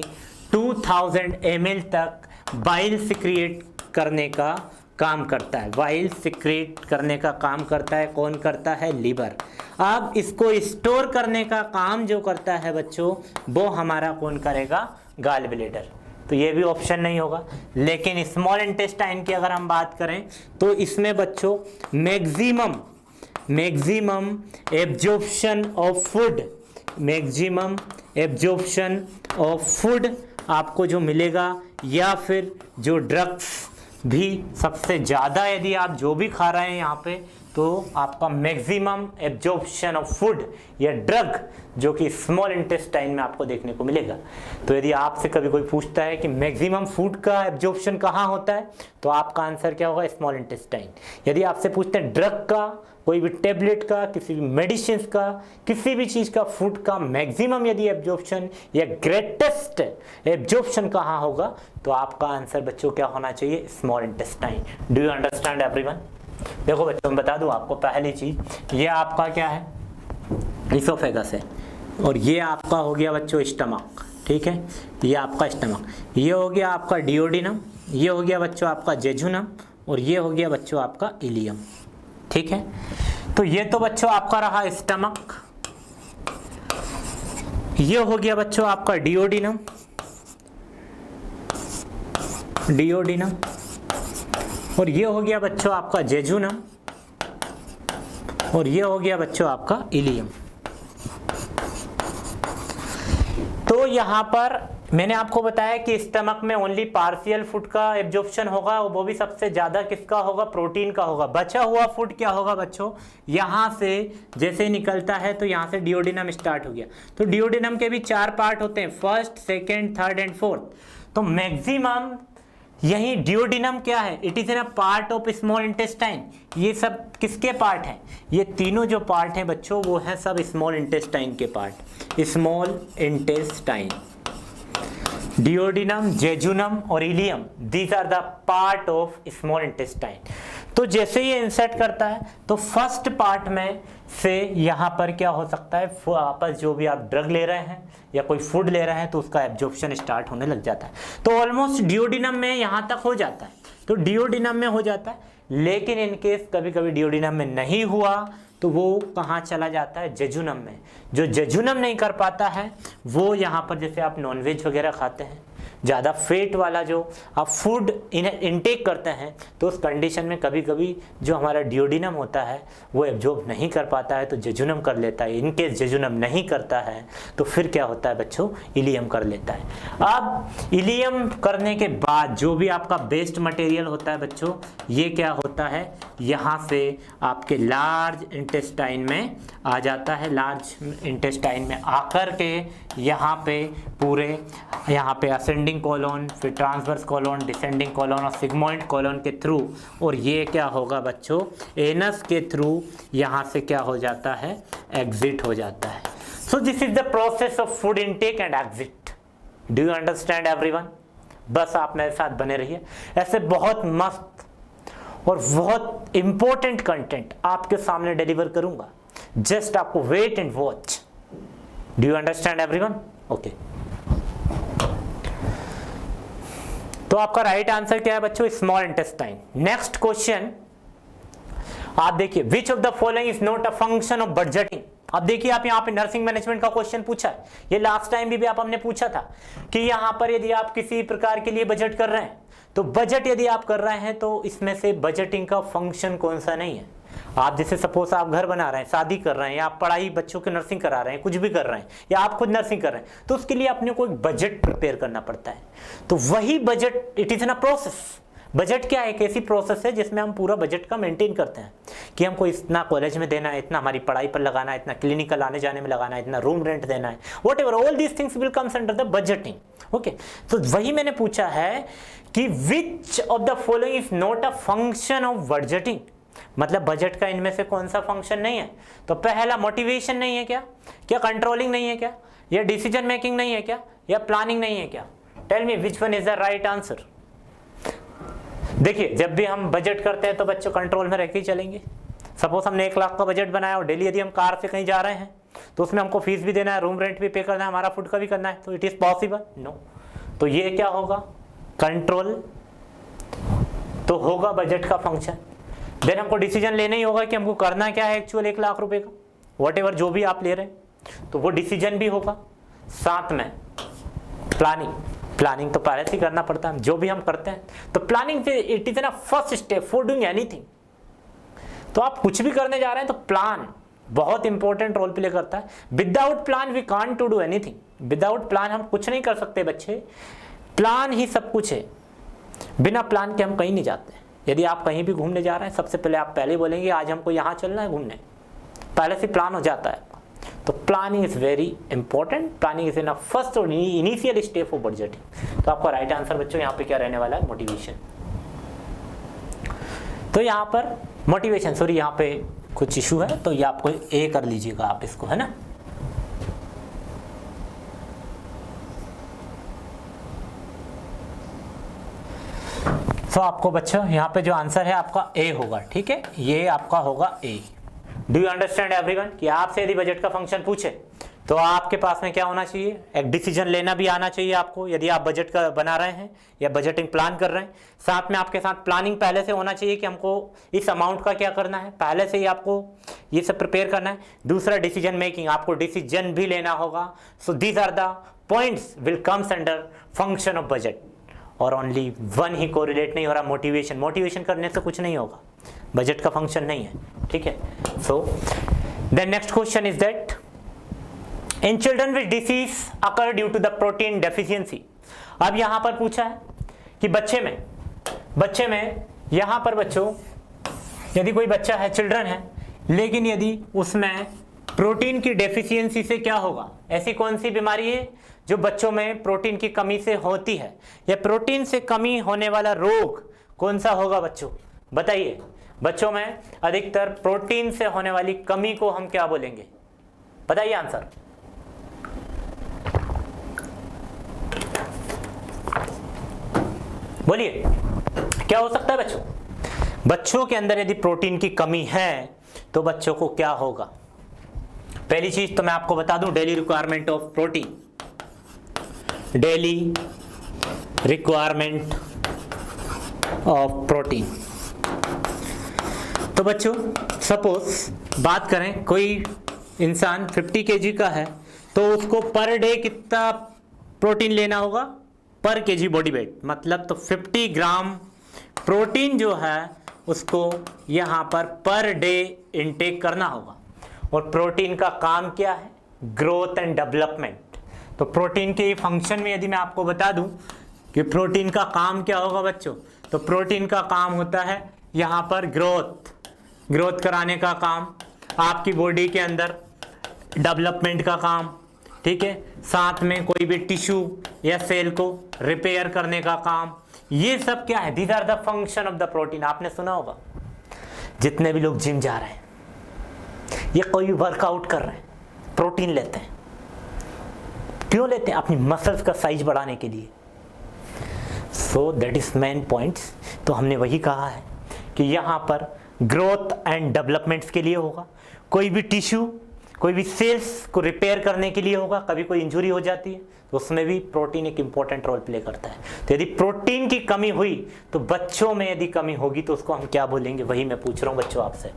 2000 ml तक बाइल सिक्रिएट करने का काम करता है। बाइल सिक्रेट करने का काम करता है कौन करता है? लीवर। अब इसको स्टोर करने का काम जो करता है बच्चों वो हमारा कौन करेगा? Gall bladder. तो ये भी ऑप्शन नहीं होगा। लेकिन स्मॉल इंटेस्टाइन की अगर हम बात करें तो इसमें बच्चों maximum absorption of food, maximum absorption of food आपको जो मिलेगा, या फिर जो ड्रग्स भी सबसे ज़्यादा यदि आप जो भी खा रहे हैं यहाँ पे तो आपका मैक्सिमम एब्जॉर्प्शन ऑफ फूड या ड्रग जो कि स्मॉल इंटेस्टाइन में आपको देखने को मिलेगा। तो यदि आपसे कभी कोई पूछता है कि मैक्सिमम फूड का एब्जॉर्प्शन कहाँ होता है तो आपका आंसर क्या होगा? Small intestine. यदि आपसे पूछते हैं ड्रग का, कोई भी टेबलेट का, किसी भी मेडिसिन का, किसी भी चीज़ का फूड का मैक्सिमम यदि एब्जॉर्प्शन या ग्रेटेस्ट एब्जॉर्प्शन कहाँ होगा तो आपका आंसर बच्चों क्या होना चाहिए? Small intestine. Do you understand everyone? देखो बच्चों मैं बता दूं आपको, पहली चीज ये आपका क्या है? इसोफेगस है, और ये आपका हो गया बच्चों स्टमक। ठीक है, ये आपका स्टमक, ये हो गया आपका डिओडिनम, ये हो गया बच्चों आपका जेजुनम, और ये हो गया बच्चों आपका इलियम। ठीक है, तो ये तो बच्चों आपका रहा स्टमक, ये हो गया बच्चों आपका डिओडिनम, डिओडिनम, और ये हो गया बच्चों आपका जेजुनम, और ये हो गया बच्चों आपका इलियम। तो यहाँ पर मैंने आपको बताया कि स्टमक में ओनली पार्शियल फूड का एब्जॉर्प्शन होगा, वो भी सबसे ज्यादा किसका होगा, प्रोटीन का होगा। बचा हुआ फूड क्या होगा बच्चों, यहाँ से जैसे निकलता है तो यहाँ से डिओडिनम स्टार्ट हो गया। तो डिओडिनम के भी 4 पार्ट होते हैं, first, second, third and fourth. तो मैक्सिमम यही डिओडिनम क्या है, it is in a part of small intestine. ये सब किसके पार्ट हैं, ये तीनों जो पार्ट हैं बच्चों वो है सब स्मॉल इंटेस्टाइन के part, small intestine. Duodenum, jejunum और ileum, these are the part of small intestine. तो जैसे ये इंसर्ट करता है तो फर्स्ट पार्ट में से यहाँ पर क्या हो सकता है, आपस जो भी आप ड्रग ले रहे हैं या कोई फूड ले रहे हैं तो उसका एब्जॉर्प्शन स्टार्ट होने लग जाता है। तो ऑलमोस्ट डिओडिनम में यहाँ तक हो जाता है, तो डिओडिनम में हो जाता है। लेकिन इनकेस कभी कभी डिओडिनम में नहीं हुआ तो वो कहाँ चला जाता है, जेजुनम में। जो जेजुनम नहीं कर पाता है वो यहाँ पर, जैसे आप नॉनवेज वगैरह खाते हैं, ज़्यादा फेट वाला जो आप फूड इनटेक करते हैं, तो उस कंडीशन में कभी कभी जो हमारा डिओडिनम होता है वो एब्जॉर्ब नहीं कर पाता है तो जेजुनम कर लेता है। इनकेस जेजुनम नहीं करता है तो फिर क्या होता है बच्चों, इलियम कर लेता है। अब इलियम करने के बाद जो भी आपका बेस्ट मटेरियल होता है बच्चों, ये क्या होता है, यहाँ से आपके लार्ज इंटेस्टाइन में आ जाता है। लार्ज इंटेस्टाइन में आकर के यहाँ पे पूरे, यहाँ पे असेंडिंग कॉलोन, फिर ट्रांसवर्स कॉलोन, डिसेंडिंग कॉलोन और सिग्मोइड कॉलोन के थ्रू, और ये क्या होगा बच्चों, एनस के थ्रू यहाँ से क्या हो जाता है, एग्जिट हो जाता है। So this is the process of food intake and exit. Do you understand everyone? बस आप मेरे साथ बने रहिए, ऐसे बहुत मस्त और बहुत इंपॉर्टेंट कंटेंट आपके सामने डिलीवर करूंगा। जस्ट आपको wait and watch. Do you understand everyone? Okay. तो आपका राइट आंसर क्या है बच्चों, स्मॉल इंटेस्टाइन। नेक्स्ट क्वेश्चन आप देखिए, विच of the following is not a function of budgeting. अब देखिए आप यहाँ पे नर्सिंग मैनेजमेंट का क्वेश्चन पूछा है, ये लास्ट टाइम भी आप हमने पूछा था कि यहाँ पर यदि आप किसी प्रकार के लिए बजट कर रहे हैं, तो बजट यदि आप कर रहे हैं तो इसमें से बजटिंग का फंक्शन कौन सा नहीं है। आप जैसे सपोज आप घर बना रहे हैं, शादी कर रहे हैं, या आप पढ़ाई बच्चों की नर्सिंग करा रहे हैं, कुछ भी कर रहे हैं, या आप खुद नर्सिंग कर रहे हैं, तो उसके लिए अपने को एक बजट प्रिपेयर करना पड़ता है। तो वही budget, it is an a process. Budget क्या है, एक ऐसी प्रोसेस है जिसमें हम पूरा बजट का मेंटेन करते हैं कि हमको इतना कॉलेज में देना है, इतना हमारी पढ़ाई पर लगाना है, इतना क्लिनिकल आने जाने में लगाना है, इतना रूम रेंट देना है, what ever, all these things will comes under the budgeting. Okay, तो वही मैंने पूछा है कि विच of the following is not a function of budgeting, मतलब बजट का इनमें से कौन सा फंक्शन नहीं है। तो पहला मोटिवेशन नहीं है क्या, क्या कंट्रोलिंग नहीं है क्या, या डिसीजन मेकिंग नहीं है क्या, या प्लानिंग नहीं है क्या। Tell me which one is the right answer. देखिए जब भी हम बजट करते हैं तो बच्चों कंट्रोल में रह के ही चलेंगे। सपोज हमने 1 लाख का बजट बनाया और डेली यदि हम कार से कहीं जा रहे हैं तो उसमें हमको फीस भी देना है, रूम रेंट भी पे करना है, हमारा फूड का भी करना है, तो इट इज पॉसिबल? नो। तो ये क्या होगा, कंट्रोल तो होगा बजट का फंक्शन। देन हमको डिसीजन लेना ही होगा कि हमको करना क्या है एक्चुअल 1 लाख रुपए का, वॉट एवर जो भी आप ले रहे हैं, तो वो डिसीजन भी होगा। साथ में प्लानिंग, प्लानिंग तो पहले से करना पड़ता है जो भी हम करते हैं, तो प्लानिंग से it is N first step for doing anything. तो आप कुछ भी करने जा रहे हैं तो प्लान बहुत इंपॉर्टेंट रोल प्ले करता है। Without plan we can't to do anything. Without plan हम कुछ नहीं कर सकते बच्चे, प्लान ही सब कुछ है, बिना प्लान के हम कहीं नहीं जाते। यदि आप कहीं भी घूमने जा रहे हैं, सबसे पहले आप पहले बोलेंगे आज हमको यहाँ चलना है घूमने, पहले से प्लान हो जाता है। तो planning is very important, planning is in a first और इनिशियल स्टेप फॉर बजटिंग। तो आपका राइट आंसर बच्चों यहाँ पे क्या रहने वाला है, मोटिवेशन। तो यहाँ पर मोटिवेशन, सॉरी यहाँ पे कुछ इशू है तो ये आपको ए कर लीजिएगा आप इसको, है ना। तो आपको बच्चों यहाँ पे जो आंसर है आपका ए होगा, ठीक है, ये आपका होगा ए। डू यू अंडरस्टैंड एवरीवन कि आपसे यदि बजट का फंक्शन पूछे तो आपके पास में क्या होना चाहिए, एक डिसीजन लेना भी आना चाहिए आपको, यदि आप बजट का बना रहे हैं या बजटिंग प्लान कर रहे हैं। साथ में आपके साथ प्लानिंग पहले से होना चाहिए कि हमको इस अमाउंट का क्या करना है, पहले से ही आपको ये सब प्रिपेयर करना है। दूसरा डिसीजन मेकिंग, आपको डिसीजन भी लेना होगा। So these are the points will comes under function of budget. और ओनली वन ही कोरिलेट नहीं हो रहा, मोटिवेशन। मोटिवेशन करने से कुछ नहीं होगा, बजट का फंक्शन नहीं है, ठीक है। So then next question is that in children which disease occur due to the protein deficiency. अब यहां पर पूछा है कि बच्चे में यहां पर बच्चों, यदि कोई बच्चा है, चिल्ड्रन है, लेकिन यदि उसमें प्रोटीन की डेफिशिएंसी से क्या होगा, ऐसी कौन सी बीमारी है जो बच्चों में प्रोटीन की कमी से होती है, या प्रोटीन से कमी होने वाला रोग कौन सा होगा बच्चों, बताइए। बच्चों में अधिकतर प्रोटीन से होने वाली कमी को हम क्या बोलेंगे, बताइए आंसर। बोलिए क्या हो सकता है बच्चों। बच्चों के अंदर यदि प्रोटीन की कमी है तो बच्चों को क्या होगा। पहली चीज तो मैं आपको बता दूं, daily requirement of protein, daily requirement of protein. तो बच्चों सपोज बात करें, कोई इंसान 50 kg का है तो उसको पर डे कितना प्रोटीन लेना होगा, पर केजी बॉडी वेट, मतलब तो 50 ग्राम प्रोटीन जो है उसको यहाँ पर डे इनटेक करना होगा। और प्रोटीन का काम क्या है, ग्रोथ एंड डेवलपमेंट। तो प्रोटीन के फंक्शन में यदि मैं आपको बता दूं कि प्रोटीन का काम क्या होगा बच्चों, तो प्रोटीन का काम होता है यहाँ पर ग्रोथ कराने का काम, आपकी बॉडी के अंदर डेवलपमेंट का काम, ठीक है, साथ में कोई भी टिश्यू या सेल को रिपेयर करने का काम। ये सब क्या है, these are the function of the protein. आपने सुना होगा जितने भी लोग जिम जा रहे हैं या कोई वर्कआउट कर रहे हैं, प्रोटीन लेते हैं। क्यों लेते हैं, अपनी मसल्स का साइज बढ़ाने के लिए। सो दैट इज मेन पॉइंट्स। तो हमने वही कहा है कि यहाँ पर ग्रोथ एंड डेवलपमेंट्स के लिए होगा, कोई भी टिश्यू, कोई भी सेल्स को रिपेयर करने के लिए होगा। कभी कोई इंजरी हो जाती है तो उसमें भी प्रोटीन एक इंपॉर्टेंट रोल प्ले करता है। तो यदि प्रोटीन की कमी हुई तो बच्चों में यदि कमी होगी तो उसको हम क्या बोलेंगे, वही मैं पूछ रहा हूं बच्चों आपसे।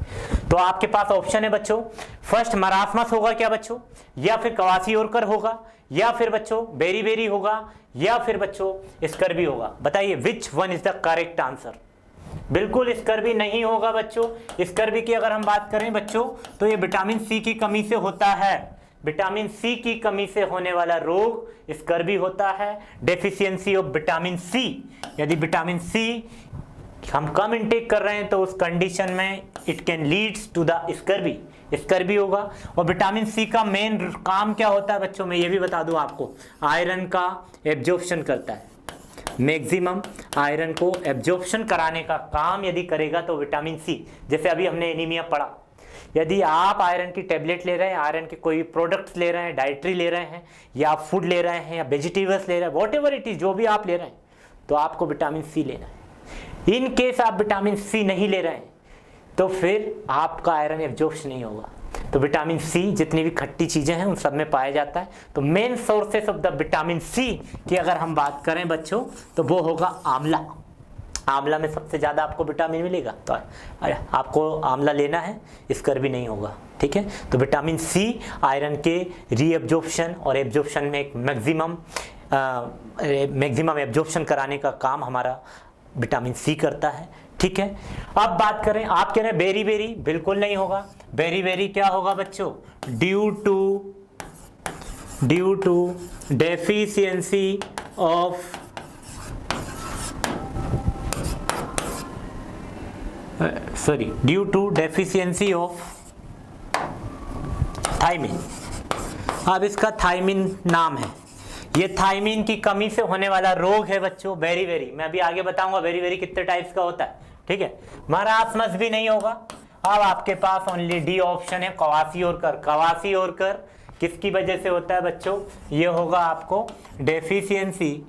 तो आपके पास ऑप्शन है बच्चों, फर्स्ट मरासमस होगा क्या बच्चों, या फिर क्वासियोरकर होगा, या फिर बच्चों बेरी होगा, या फिर बच्चों स्कर्वी होगा। बताइए which one is the correct answer. बिल्कुल स्कर्वी नहीं होगा बच्चों। स्कर्वी की अगर हम बात करें बच्चों तो ये विटामिन सी की कमी से होता है। विटामिन सी की कमी से होने वाला रोग स्कर्वी होता है, डेफिशिएंसी ऑफ विटामिन सी। यदि विटामिन सी हम कम इंटेक कर रहे हैं तो उस कंडीशन में it can leads to the scurvy होगा। और विटामिन सी का मेन काम क्या होता है बच्चों, मैं ये भी बता दूं आपको, आयरन का एब्जॉर्प्शन करता है। मैक्सिमम आयरन को एब्जॉर्प्शन कराने का काम यदि करेगा तो विटामिन सी, जैसे अभी हमने एनीमिया पढ़ा, यदि आप आयरन की टेबलेट ले रहे हैं, आयरन के कोई प्रोडक्ट्स ले रहे हैं, डाइटरी ले रहे हैं, या आप फूड ले रहे हैं, या वेजिटेबल्स ले रहे हैं, वॉट इट इज, जो भी आप ले रहे हैं, तो आपको विटामिन सी लेना है। इन केस आप विटामिन सी नहीं ले रहे हैं तो फिर आपका आयरन एब्जॉर्प्शन नहीं होगा। तो विटामिन सी जितनी भी खट्टी चीजें हैं उन सब में पाया जाता है। तो main sources of the vitamin C की अगर हम बात करें बच्चों तो वो होगा आंवला। आंवला में सबसे ज्यादा आपको विटामिन मिलेगा, तो आपको आंवला लेना है, स्कर्वी नहीं होगा, ठीक है। तो विटामिन सी आयरन के रीएब्जॉर्प्शन और एब्जॉर्प्शन में एक मैक्सिमम एब्जॉर्प्शन कराने का काम हमारा विटामिन सी करता है, ठीक है। अब बात करें, आप कह रहे हैं बेरी, बिल्कुल नहीं होगा। बेरी क्या होगा बच्चों, due to deficiency of due to deficiency of thiamine. अब इसका थायमिन नाम है, ये थायमिन की कमी से होने वाला रोग है बच्चों बेरी। मैं अभी आगे बताऊंगा बेरी कितने टाइप्स का होता है, ठीक है। मरासमस भी नहीं होगा। अब आपके पास ओनली डी ऑप्शन है, क्वासियोरकर किसकी वजह से होता है बच्चों, ये होगा आपको डेफिशिएंसी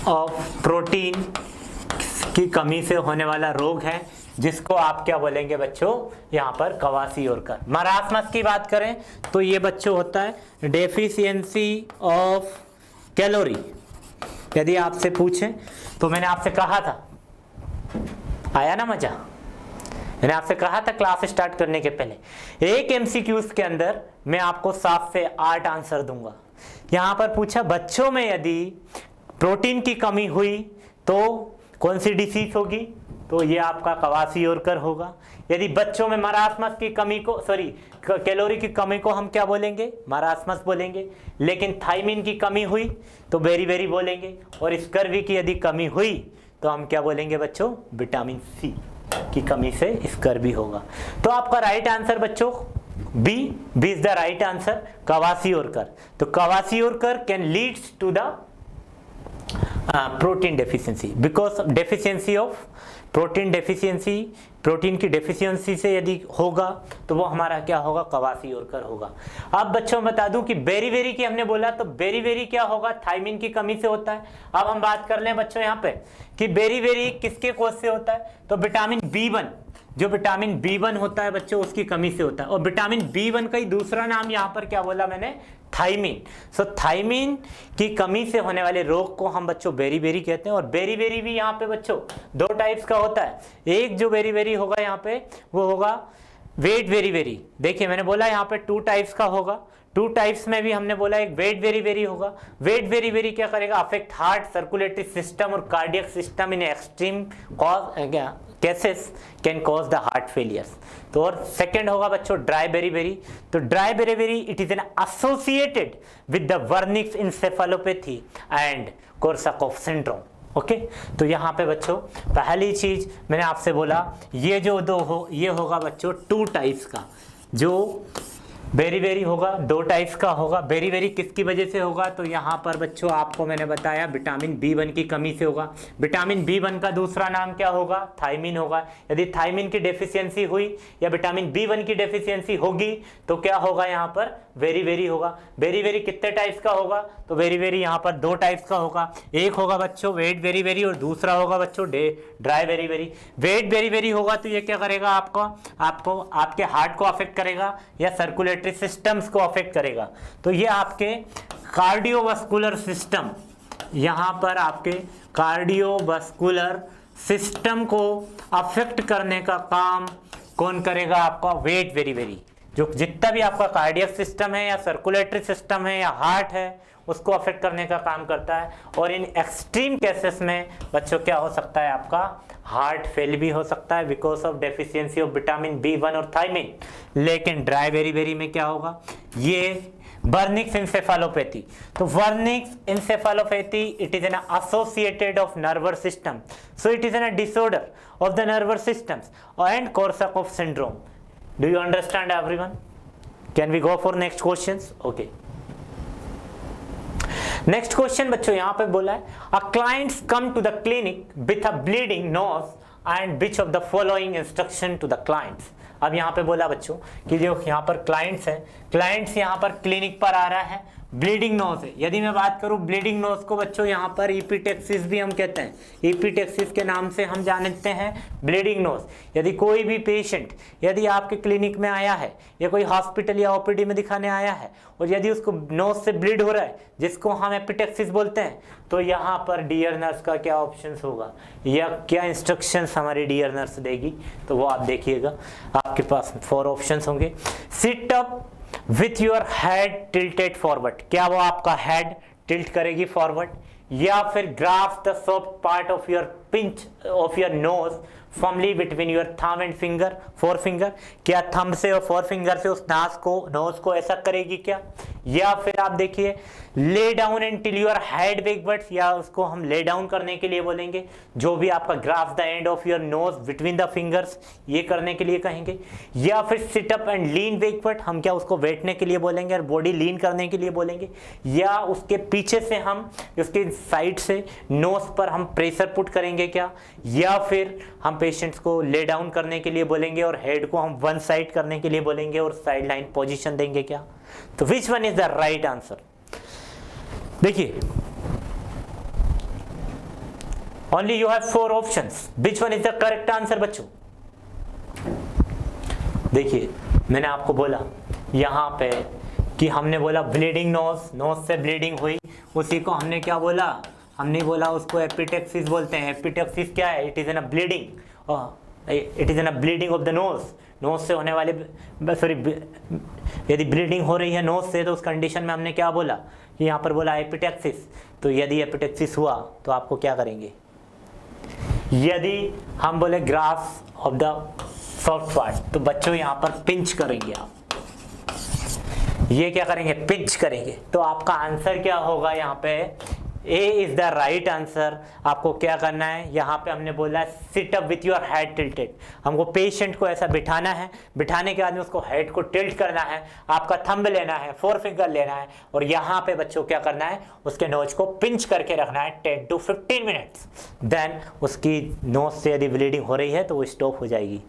ऑफ प्रोटीन की कमी से होने वाला रोग है, जिसको आप क्या बोलेंगे बच्चों, यहाँ पर क्वासियोरकर। मरासमस की बात करें तो ये बच्चों होता है डेफिशिएंसी ऑफ कैलोरी। यदि आपसे पूछें तो मैंने आपसे कहा था, आया ना मजा, मैंने आपसे कहा था क्लास स्टार्ट करने के पहले एक एमसीक्यूज के अंदर मैं आपको 7 से 8 आंसर दूंगा। यहां पर पूछा बच्चों में यदि प्रोटीन की कमी हुई तो कौन सी डिसीज होगी, तो ये आपका क्वासियोरकर होगा। यदि बच्चों में मरासमस की कमी को, सॉरी कैलोरी की कमी को हम क्या बोलेंगे, मरासमस बोलेंगे। लेकिन थायमिन की कमी हुई तो बेरी बोलेंगे, और स्कर्वी की यदि कमी हुई तो हम क्या बोलेंगे बच्चों, विटामिन सी की कमी से स्कर्वी होगा। तो आपका राइट आंसर बच्चों B is the right answer, kwashiorkor. तो kwashiorkor can leads to the protein deficiency, because deficiency of protein deficiency, protein की डेफिशिएंसी से यदि होगा तो वो हमारा क्या होगा, क्वासियोरकर होगा। अब बच्चों बता दूं कि बेरी की हमने बोला, तो बेरी क्या होगा, थायमिन की कमी से होता है। अब हम बात कर लें बच्चों यहाँ पे कि बेरी किसके कोष से होता है, तो विटामिन B1, जो विटामिन B1 होता है बच्चों उसकी कमी से होता है। और विटामिन B1 का ही दूसरा नाम यहाँ पर क्या बोला मैंने, थायमिन। सो थायमिन की कमी से होने वाले रोग को हम बच्चों बेरी कहते हैं। और बेरी भी यहाँ पे बच्चों 2 टाइप्स का होता है। एक जो बेरी होगा यहाँ पे वो होगा वेट बेरी। देखिए मैंने बोला यहाँ पे 2 टाइप्स का होगा। 2 टाइप्स में भी हमने बोला एक वेट बेरी होगा। वेट बेरी क्या करेगा, अफेक्ट हार्ट, सर्कुलेटरी सिस्टम और cardiac system in extreme cases can cause the heart failures. तो और सेकंड होगा बच्चों ड्राई बेरी। तो dry beri it is an associated with the Wernicke's encephalopathy and Korsakoff syndrome. Okay, तो यहाँ पे बच्चों पहली चीज मैंने आपसे बोला ये जो ये होगा बच्चों 2 टाइप्स का, जो बेरी होगा 2 टाइप्स का होगा। बेरी किसकी वजह से होगा, तो यहाँ पर बच्चों आपको मैंने बताया विटामिन B1 की कमी से होगा। विटामिन B1 का दूसरा नाम क्या होगा, थायमिन होगा। यदि थायमिन की डेफिशिएंसी हुई या विटामिन B1 की डेफिशिएंसी होगी तो क्या होगा, यहाँ पर बेरी होगा। बेरी कितने टाइप्स का होगा, तो बेरी यहाँ पर 2 टाइप्स का होगा। एक होगा बच्चों वेट बेरी और दूसरा होगा बच्चों ड्राई बेरी। वेट बेरी होगा तो ये क्या करेगा, आपको आपके हार्ट को अफेक्ट करेगा या सर्कुलेटरी सिस्टम्स को अफेक्ट करेगा। तो ये आपके कार्डियोवास्कुलर सिस्टम, यहां पर आपके कार्डियोवास्कुलर सिस्टम को अफेक्ट करने का काम कौन करेगा, आपका वेट बेरी। जो जितना भी आपका कार्डियक सिस्टम है या सर्कुलेटरी सिस्टम है या हार्ट है उसको अफेक्ट करने का काम करता है। और इन एक्सट्रीम केसेस में बच्चों क्या हो सकता है, आपका हार्ट फेल भी हो सकता है because of deficiency of vitamin B1 और थायमिन। लेकिन ड्राई बेरी में क्या होगा, ये वर्निक्स इंसेफेलोपैथी। तो Wernicke's encephalopathy it is an associated of nervous system, so it is an disorder of the nervous systems and Korsakoff syndrome. Do you understand everyone? Can we go for next questions? Okay, next question बच्चों यहां पे बोला है a clients come to the clinic with a bleeding nose and which of the following instruction to the clients. अब यहाँ पे बोला बच्चों कि जो यहाँ पर क्लाइंट्स हैं, क्लाइंट्स यहाँ पर क्लिनिक पर आ रहा है, ब्लीडिंग नोज है। यदि मैं बात करूं ब्लीडिंग नोज को बच्चों यहाँ पर इपीटेक्सिस भी हम कहते हैं, इपीटेक्सिस के नाम से हम जानते हैं ब्लीडिंग नोज। यदि कोई भी पेशेंट यदि आपके क्लिनिक में आया है या कोई हॉस्पिटल या ओपीडी में दिखाने आया है और यदि उसको नोज से ब्लीड हो रहा है जिसको हम एपिटेक्सिस बोलते हैं, तो यहाँ पर डियर नर्स का क्या ऑप्शंस होगा या क्या इंस्ट्रक्शंस हमारी डियर नर्स देगी, तो वो आप देखिएगा। आपके पास 4 ऑप्शंस होंगे। Sit up with your head tilted forward, क्या वो आपका हेड टिल्ट करेगी फॉरवर्ड, या फिर grasp the soft part of your pinch of your nose firmly between your thumb and finger, 4 finger, क्या थंब से और 4 फिंगर से उस नोज को ऐसा करेगी क्या, या फिर आप देखिए lay down and till your head backwards, या उसको हम ले डाउन करने के लिए बोलेंगे, जो भी आपका grasp the end of your nose between the fingers ये करने के लिए कहेंगे, या फिर sit up and lean backward, हम क्या उसको बैठने के लिए बोलेंगे और बॉडी लीन करने के लिए बोलेंगे, या उसके पीछे से हम उसके साइड से नोज पर हम प्रेशर पुट करेंगे क्या, या फिर हम पेशेंट्स को ले डाउन करने के लिए बोलेंगे और हेड को हम वन साइड करने के लिए बोलेंगे और साइड लाइन पोजीशन देंगे क्या। तो विच one is the right answer? देखिए Only you have 4 options. Which one is the correct answer बच्चों? देखिए मैंने आपको बोला यहाँ पे कि हमने बोला ब्लीडिंग नोज, नोज से ब्लीडिंग हुई, उसी को हमने क्या बोला, हमने बोला उसको एपिटेक्सिस बोलते हैं। एपिटेक्सिस क्या है? It is an a bleeding, it is an a bleeding of the nose, nose से होने वाले, सॉरी यदि ब्लीडिंग हो रही है नोज से तो उस कंडीशन में हमने क्या बोला, यहाँ पर बोला एपिटेक्सिस। तो यदि एपिटेक्सिस हुआ तो आपको क्या करेंगे, यदि हम बोले graph of the soft part तो बच्चों यहाँ पर पिंच करेंगे आप, ये क्या करेंगे, पिंच करेंगे। तो आपका आंसर क्या होगा यहाँ पे, ए इज द राइट आंसर। आपको क्या करना है, यहाँ पे हमने बोला sit up with your head tilted, हमको पेशेंट को ऐसा बिठाना है, बिठाने के बाद में उसको हेड को टिल्ट करना है, आपका थंब लेना है, 4 फिंगर लेना है और यहाँ पे बच्चों क्या करना है, उसके नोज को पिंच करके रखना है 10 to 15 मिनट्स। देन उसकी नोज से यदि ब्लीडिंग हो रही है तो वो स्टॉप हो जाएगी।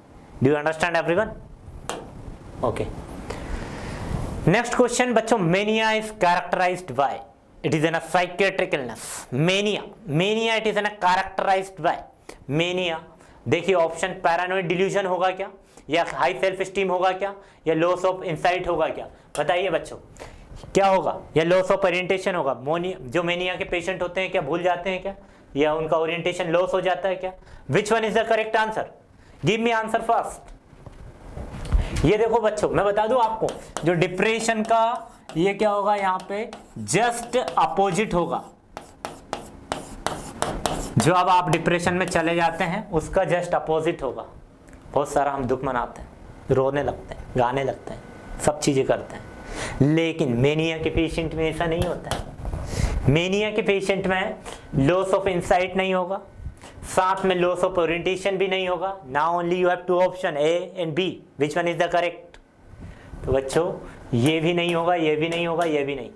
Do you understand everyone? Okay, next question बच्चों, mania is characterized by, it is in a psychiatric illness, mania it is in a characterized by mania। देखिए ऑप्शन पैरानोइड डिल्यूजन होगा क्या, या हाई सेल्फ स्टीम होगा क्या, या लॉस ऑफ इंसाइट होगा क्या, बताइए बच्चों क्या होगा, या लॉस ऑफ ओरिएंटेशन होगा। जो मेनिया के पेशेंट होते हैं क्या भूल जाते हैं क्या, या उनका ओरिएंटेशन लॉस हो जाता है क्या? विच one is the correct answer, give me answer fast. ये देखो बच्चों मैं बता दूं आपको, जो डिप्रेशन का ये क्या होगा, यहाँ पे जस्ट अपोजिट होगा। जो अब आप डिप्रेशन में चले जाते हैं उसका जस्ट अपोजिट होगा। बहुत सारा हम दुख मनाते हैं, रोने लगते हैं, गाने लगते हैं, सब चीजें करते हैं, लेकिन मेनिया के पेशेंट में ऐसा नहीं होता है। मेनिया के पेशेंट में लॉस ऑफ इंसाइट नहीं होगा, साथ में लॉस ऑफ ओरिएंटेशन भी नहीं होगा। Now only you have 2 option A and B, which one is the correct? तो बच्चों ये भी नहीं होगा, ये भी नहीं होगा, ये भी नहीं,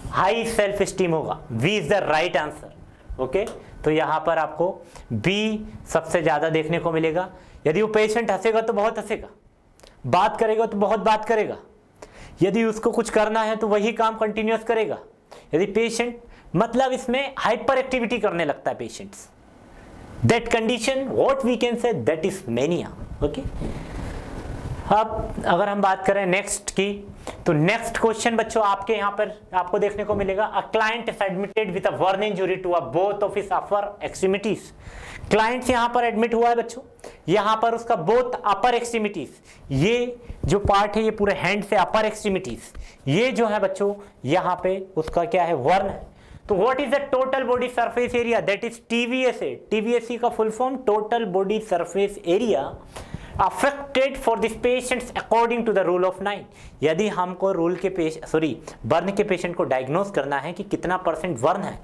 हाई सेल्फ स्टीम होगा। B is the right answer. Okay, तो यहाँ पर आपको बी सबसे ज्यादा देखने को मिलेगा। यदि वो पेशेंट हंसेगा तो बहुत हंसेगा, बात करेगा तो बहुत बात करेगा, यदि उसको कुछ करना है तो वही काम कंटिन्यूअस करेगा। यदि पेशेंट मतलब इसमें हाइपर एक्टिविटी करने लगता है patients, that condition what we can say that is mania. Okay, अब अगर हम बात करें नेक्स्ट की, तो नेक्स्ट क्वेश्चन बच्चों आपके यहाँ पर आपको देखने को मिलेगा, a client is admitted with a burn injury to a both of his upper extremities. Client यहाँ पर एडमिट हुआ है बच्चों, यहाँ पर उसका बोथ अपर एक्सट्रीमिटीज, ये जो पार्ट है ये पूरे हैंड से अपर एक्सट्रीमिटीज, ये जो है बच्चों यहाँ पे उसका क्या है, वर्न है। तो what is the total body surface area, that is TBSA. TBSA का full form total body surface area affected for this patients according to the rule of 9। यदि हमको रूल के बर्न के पेशेंट को डायग्नोज करना है कि कितना परसेंट वर्न है,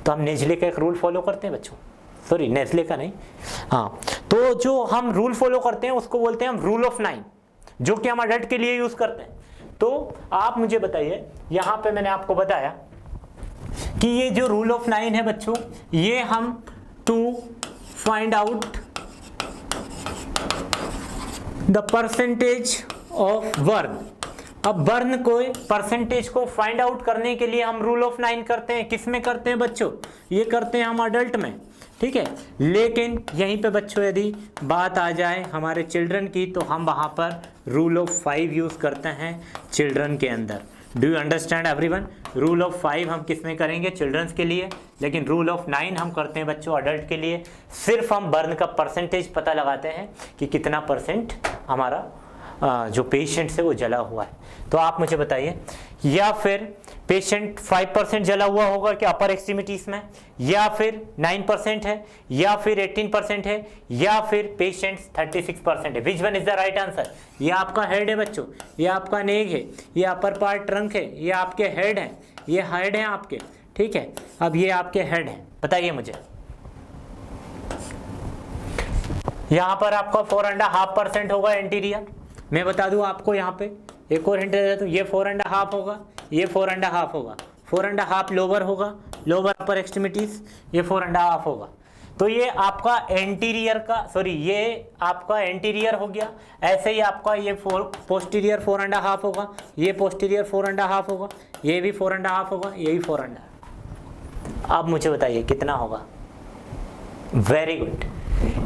तो हम नेजले का एक रूल फॉलो करते हैं बच्चों, सॉरी नेस्ले का नहीं, हाँ, तो जो हम रूल फॉलो करते हैं उसको बोलते हैं हम रूल ऑफ 9, जो कि हम अडल्ट के लिए यूज करते हैं। तो आप मुझे बताइए, यहाँ पे मैंने आपको बताया कि ये जो रूल ऑफ 9 है बच्चों, ये हम to find out the percentage of burn. अब बर्न को परसेंटेज को फाइंड आउट करने के लिए हम रूल ऑफ 9 करते हैं। किस में करते हैं बच्चों, ये करते हैं हम अडल्ट में, ठीक है। लेकिन यहीं पे बच्चों यदि बात आ जाए हमारे चिल्ड्रन की, तो हम वहां पर रूल ऑफ 5 यूज करते हैं चिल्ड्रन के अंदर। Do you understand everyone? Rule of 5 हम किस में करेंगे, चिल्ड्रंस के लिए, लेकिन रूल ऑफ 9 हम करते हैं बच्चों अडल्ट के लिए। सिर्फ हम बर्न का परसेंटेज पता लगाते हैं कि कितना परसेंट हमारा जो पेशेंट है वो जला हुआ है। तो आप मुझे बताइए, या फिर पेशेंट 5% जला हुआ होगा कि अपर एक्सट्रीमिटीज में, या फिर 9% है, या फिर 18% है, या फिर पेशेंट 36% है। विच one is the right answer? ये आपका हेड है बच्चों, ये आपका नेक है, ये अपर पार्ट ट्रंक है, ये आपके हेड है, ये हेड है आपके, ठीक है। अब ये आपके हेड है, बताइए मुझे। यहां पर आपका 4.5% होगा एंटीरियर। मैं बता दूं आपको, यहाँ पे एक और हिंट दे देता हूं, ये 4.5 होगा, ये 4.5 होगा, 4.5 लोअर होगा, लोअर अपर एक्सट्रीमिटीज, ये 4.5 होगा। तो ये आपका एंटीरियर का, सॉरी ये आपका एंटीरियर हो गया। ऐसे ही आपका ये पोस्टीरियर 4.5 होगा, ये पोस्टीरियर 4.5 होगा, ये भी 4.5 होगा, ये भी 4.5। अब मुझे बताइए कितना होगा? Very good.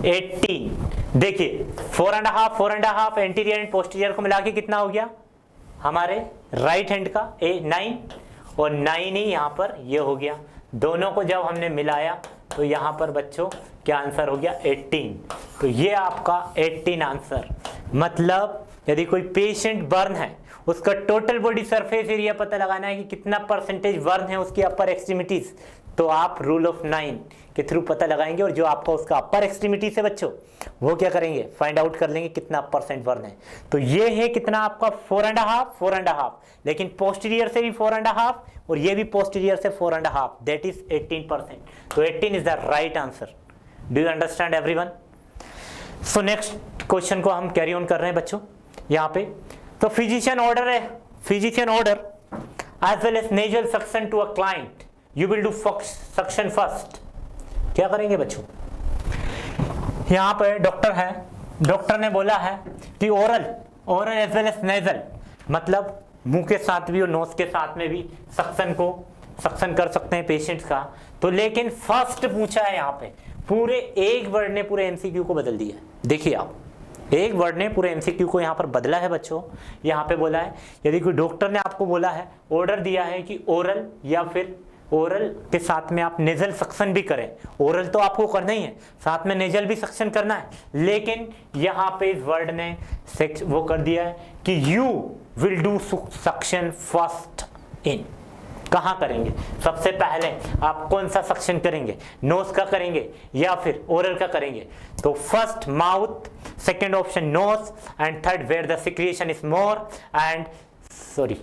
18, देखिए 4.5 एंटीरियर एंड पोस्टीरियर को मिला के कितना हो गया हमारे राइट हैंड का 9, और 9 ही यहाँ पर ये हो गया। दोनों को जब हमने मिलाया तो यहाँ पर बच्चों क्या आंसर हो गया 18। तो ये आपका 18 आंसर। मतलब यदि कोई पेशेंट बर्न है, उसका टोटल बॉडी सरफेस एरिया पता लगाना है कि कितना परसेंटेज बर्न है उसकी अपर एक्सट्रीमिटीज, तो आप रूल ऑफ 9 के थ्रू पता लगाएंगे, और जो आपका उसका अपर एक्सट्रीमिटी से बच्चों वो क्या करेंगे फाइंड आउट कर लेंगे कितना परसेंट बर्न है। तो ये है कितना आपका 4.5, लेकिन पोस्टीरियर से भी 4.5 और ये भी पोस्टीरियर से 4.5, दैट इज 18%। तो 18 is the right answer. Do you understand everyone? So next question को हम कैरी ऑन कर रहे हैं बच्चों यहाँ पे। तो फिजिशियन ऑर्डर है, physician order as well as nasal suction to a client, you will do suction first. क्या करेंगे बच्चों? यहाँ पे डॉक्टर है, डॉक्टर ने बोला है कि oral as well as nasal, मतलब मुंह के साथ भी और नोज के साथ में भी सक्शन कर सकते हैं पेशेंट्स का। तो लेकिन फर्स्ट पूछा है यहाँ पे, पूरे एक वर्ड ने पूरे एमसीक्यू को बदल दिया है। देखिए आप, एक वर्ड ने पूरे एमसीक्यू को यहाँ पर बदला है बच्चों। यहाँ पे बोला है यदि कोई डॉक्टर ने आपको बोला है, ऑर्डर दिया है कि ओरल या फिर ओरल के साथ में आप नेजल सक्शन भी करें, ओरल तो आपको करना ही है, साथ में नेजल भी सक्शन करना है, लेकिन यहाँ पे इस वर्ड ने वो कर दिया है कि you will do suction first in. कहाँ करेंगे? सबसे पहले आप कौन सा सक्शन करेंगे? नोज का करेंगे या फिर ओरल का करेंगे? तो first mouth, second option nose, and third where the secretion is more, and sorry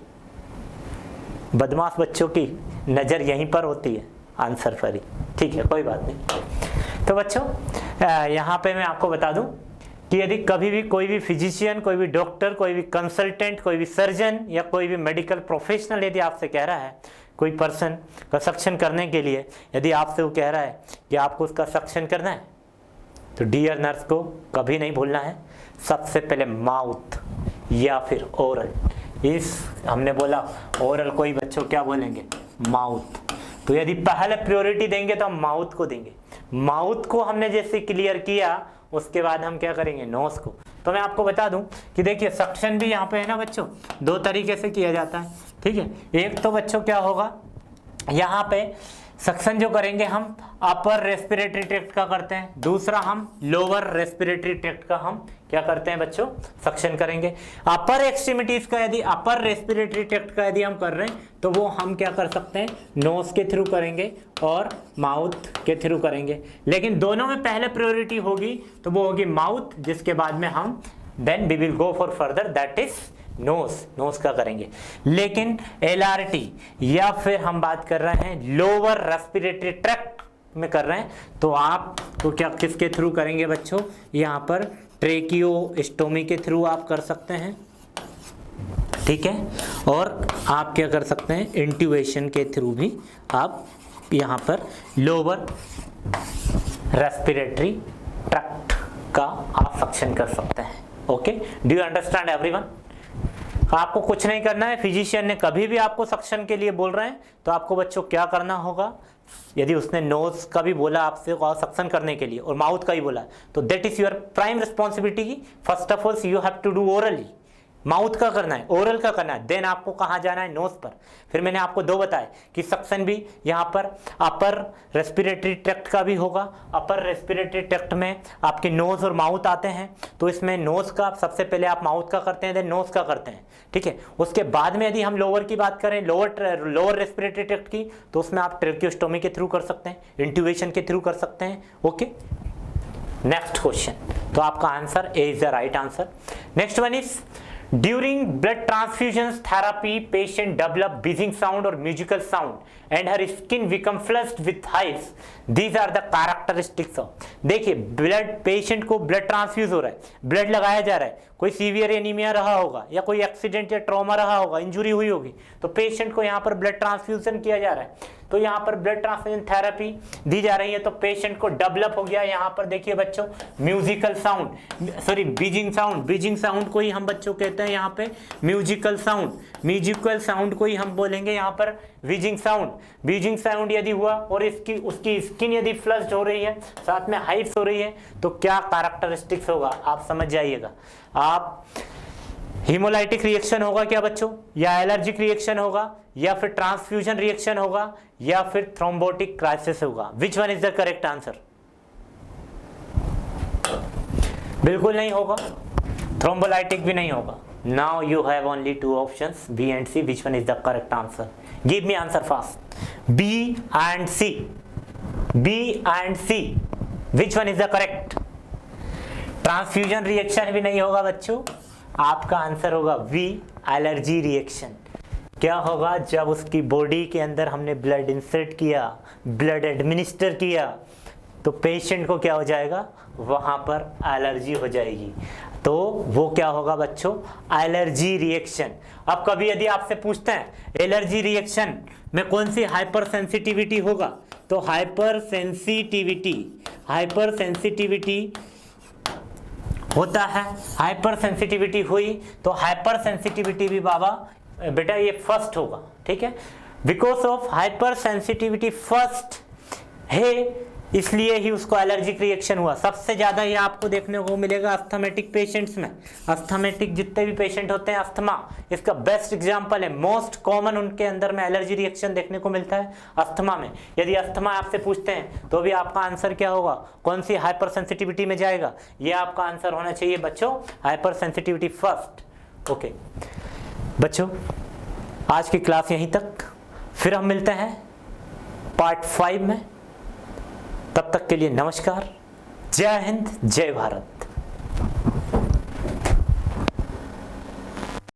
बदमाश बच्चों की नजर यहीं पर होती है, आंसर पर ही। ठीक है, कोई बात नहीं। तो बच्चों यहाँ पे मैं आपको बता दूं कि यदि कभी भी कोई भी फिजिशियन, कोई भी डॉक्टर, कोई भी कंसल्टेंट, कोई भी सर्जन या कोई भी मेडिकल प्रोफेशनल यदि आपसे कह रहा है कोई पर्सन का सक्शन करने के लिए, यदि आपसे वो कह रहा है कि आपको उसका सक्शन करना है, तो डियर नर्स को कभी नहीं भूलना है सबसे पहले माउथ या फिर ओरल। इस हमने बोला ओरल को ही बच्चों क्या बोलेंगे? माउथ। तो यदि पहले प्रायोरिटी देंगे तो हम माउथ को देंगे। माउथ को हमने जैसे क्लियर किया, उसके बाद हम क्या करेंगे? नोज को। तो मैं आपको बता दूं कि देखिए सक्शन भी यहाँ पे है ना बच्चों, दो तरीके से किया जाता है। ठीक है, एक तो बच्चों क्या होगा, यहाँ पे सक्शन जो करेंगे हम अपर रेस्पिरेटरी ट्रैक्ट का करते हैं, दूसरा हम लोअर रेस्पिरेटरी ट्रैक्ट का हम क्या करते हैं बच्चों? सक्शन करेंगे। अपर एक्सट्रीमिटीज का यदि अपर रेस्पिरेटरी ट्रैक्ट का यदि हम कर रहे हैं तो वो हम क्या कर सकते हैं? नोज के थ्रू करेंगे और माउथ के थ्रू करेंगे। लेकिन दोनों में पहले प्रायोरिटी होगी तो वो होगी माउथ, जिसके बाद में हम then we will go for further that is nose का करेंगे। लेकिन एलआरटी या फिर हम बात कर रहे हैं लोअर रेस्पिरेटरी ट्रैक्ट में कर रहे हैं, तो आप तो क्या किसके थ्रू करेंगे बच्चों? यहाँ पर ट्रेकियोस्टोमी के थ्रू आप कर सकते हैं। ठीक है, और आप क्या कर सकते हैं? इंट्यूबेशन के थ्रू भी आप यहाँ पर लोअर रेस्पिरेटरी ट्रैक्ट का आप सक्शन कर सकते हैं। Okay, do you understand everyone? आपको कुछ नहीं करना है। फिजिशियन ने कभी भी आपको सक्शन के लिए बोल रहे हैं तो आपको बच्चों क्या करना होगा? यदि उसने नोज का भी बोला आपसे सक्शन करने के लिए और माउथ का भी बोला, तो that is your prime responsibility. First of all you have to do orally, mouth का करना है, ओरल का करना है, देन आपको कहाँ जाना है? नोज पर। फिर मैंने आपको दो बताए कि सक्शन भी यहाँ पर अपर रेस्पिरेटरी ट्रैक्ट का भी होगा। अपर रेस्पिरेटरी ट्रैक्ट में आपके नोज और माउथ आते हैं, तो इसमें नोज का सबसे पहले आप माउथ का करते हैं, देन नोज का करते हैं। ठीक है, उसके बाद में यदि हम लोअर की बात करें, लोअर रेस्पिरेटरी ट्रैक्ट की, तो उसमें आप ट्रेकियोस्टोमी के थ्रू कर सकते हैं, इंट्यूबेशन के थ्रू कर सकते हैं। Okay, next question. तो आपका answer A is the right answer. Next one is during blood transfusions therapy patient develop buzzing sound or musical sound and her skin become flushed with hives, these are the characteristics of। देखिए ब्लड, पेशेंट को ब्लड ट्रांसफ्यूज हो रहा है, ब्लड लगाया जा रहा है, कोई सीवियर एनीमिया रहा होगा या कोई एक्सीडेंट या ट्रॉमा रहा होगा, इंजुरी हुई होगी, तो पेशेंट को यहाँ पर ब्लड ट्रांसफ्यूजन किया जा रहा है। तो यहाँ पर ब्लड ट्रांसफ्यूजन थेरेपी दी जा रही है, तो पेशेंट को डेवलप हो गया यहाँ पर देखिए बच्चों musical sound, sorry Beijing sound, Beijing sound को ही हम बच्चों कहते हैं यहाँ पे म्यूजिकल साउंड, म्यूजिकल साउंड को ही हम बोलेंगे यहाँ पर बीजिंग साउंड। बीजिंग साउंड यदि हुआ और उसकी स्किन यदि फ्लश्ड हो रही है, साथ में हाइट्स हो रही है, तो क्या कैरेक्टरिस्टिक्स होगा आप समझ जाइएगा। आप हीमोलाइटिक रिएक्शन होगा क्या बच्चों, या एलर्जिक रिएक्शन होगा, या फिर ट्रांसफ्यूजन रिएक्शन होगा, या फिर थ्रोम्बोटिक क्राइसिस होगा। Which one is the correct answer? बिल्कुल नहीं होगा, थ्रोम्बोलाइटिक भी नहीं होगा। Now you have only two options B and C. Which one is the correct answer? Give me answer fast. B and C, B and C, which one is the correct? Transfusion reaction भी नहीं होगा बच्चों, आपका आंसर होगा वी, एलर्जी रिएक्शन। क्या होगा? जब उसकी बॉडी के अंदर हमने ब्लड इंसर्ट किया, ब्लड एडमिनिस्टर किया, तो पेशेंट को क्या हो जाएगा? वहाँ पर एलर्जी हो जाएगी, तो वो क्या होगा बच्चों? Allergy reaction. अब कभी यदि आपसे पूछते हैं एलर्जी रिएक्शन में कौन सी हाइपर सेंसिटिविटी होगा, तो हाइपर सेंसिटिविटी, हाइपर सेंसिटिविटी होता है। हाइपर सेंसिटिविटी हुई तो हाइपर सेंसिटिविटी भी बाबा बेटा ये फर्स्ट होगा, ठीक है, because of hyper sensitivity first है, इसलिए ही उसको एलर्जिक रिएक्शन हुआ। सबसे ज्यादा ये आपको देखने को मिलेगा अस्थमेटिक पेशेंट्स में। अस्थमेटिक जितने भी पेशेंट होते हैं, अस्थमा इसका बेस्ट एग्जांपल है। मोस्ट कॉमन उनके अंदर में एलर्जी रिएक्शन देखने को मिलता है अस्थमा में। यदि अस्थमा आपसे पूछते हैं तो भी आपका आंसर क्या होगा? कौन सी हाइपर सेंसिटिविटी में जाएगा? ये आपका आंसर होना चाहिए बच्चों, हाइपर सेंसिटिविटी फर्स्ट। ओके बच्चों, आज की क्लास यहीं तक, फिर हम मिलते हैं पार्ट 5 में। तब तक के लिए नमस्कार, जय हिंद, जय भारत।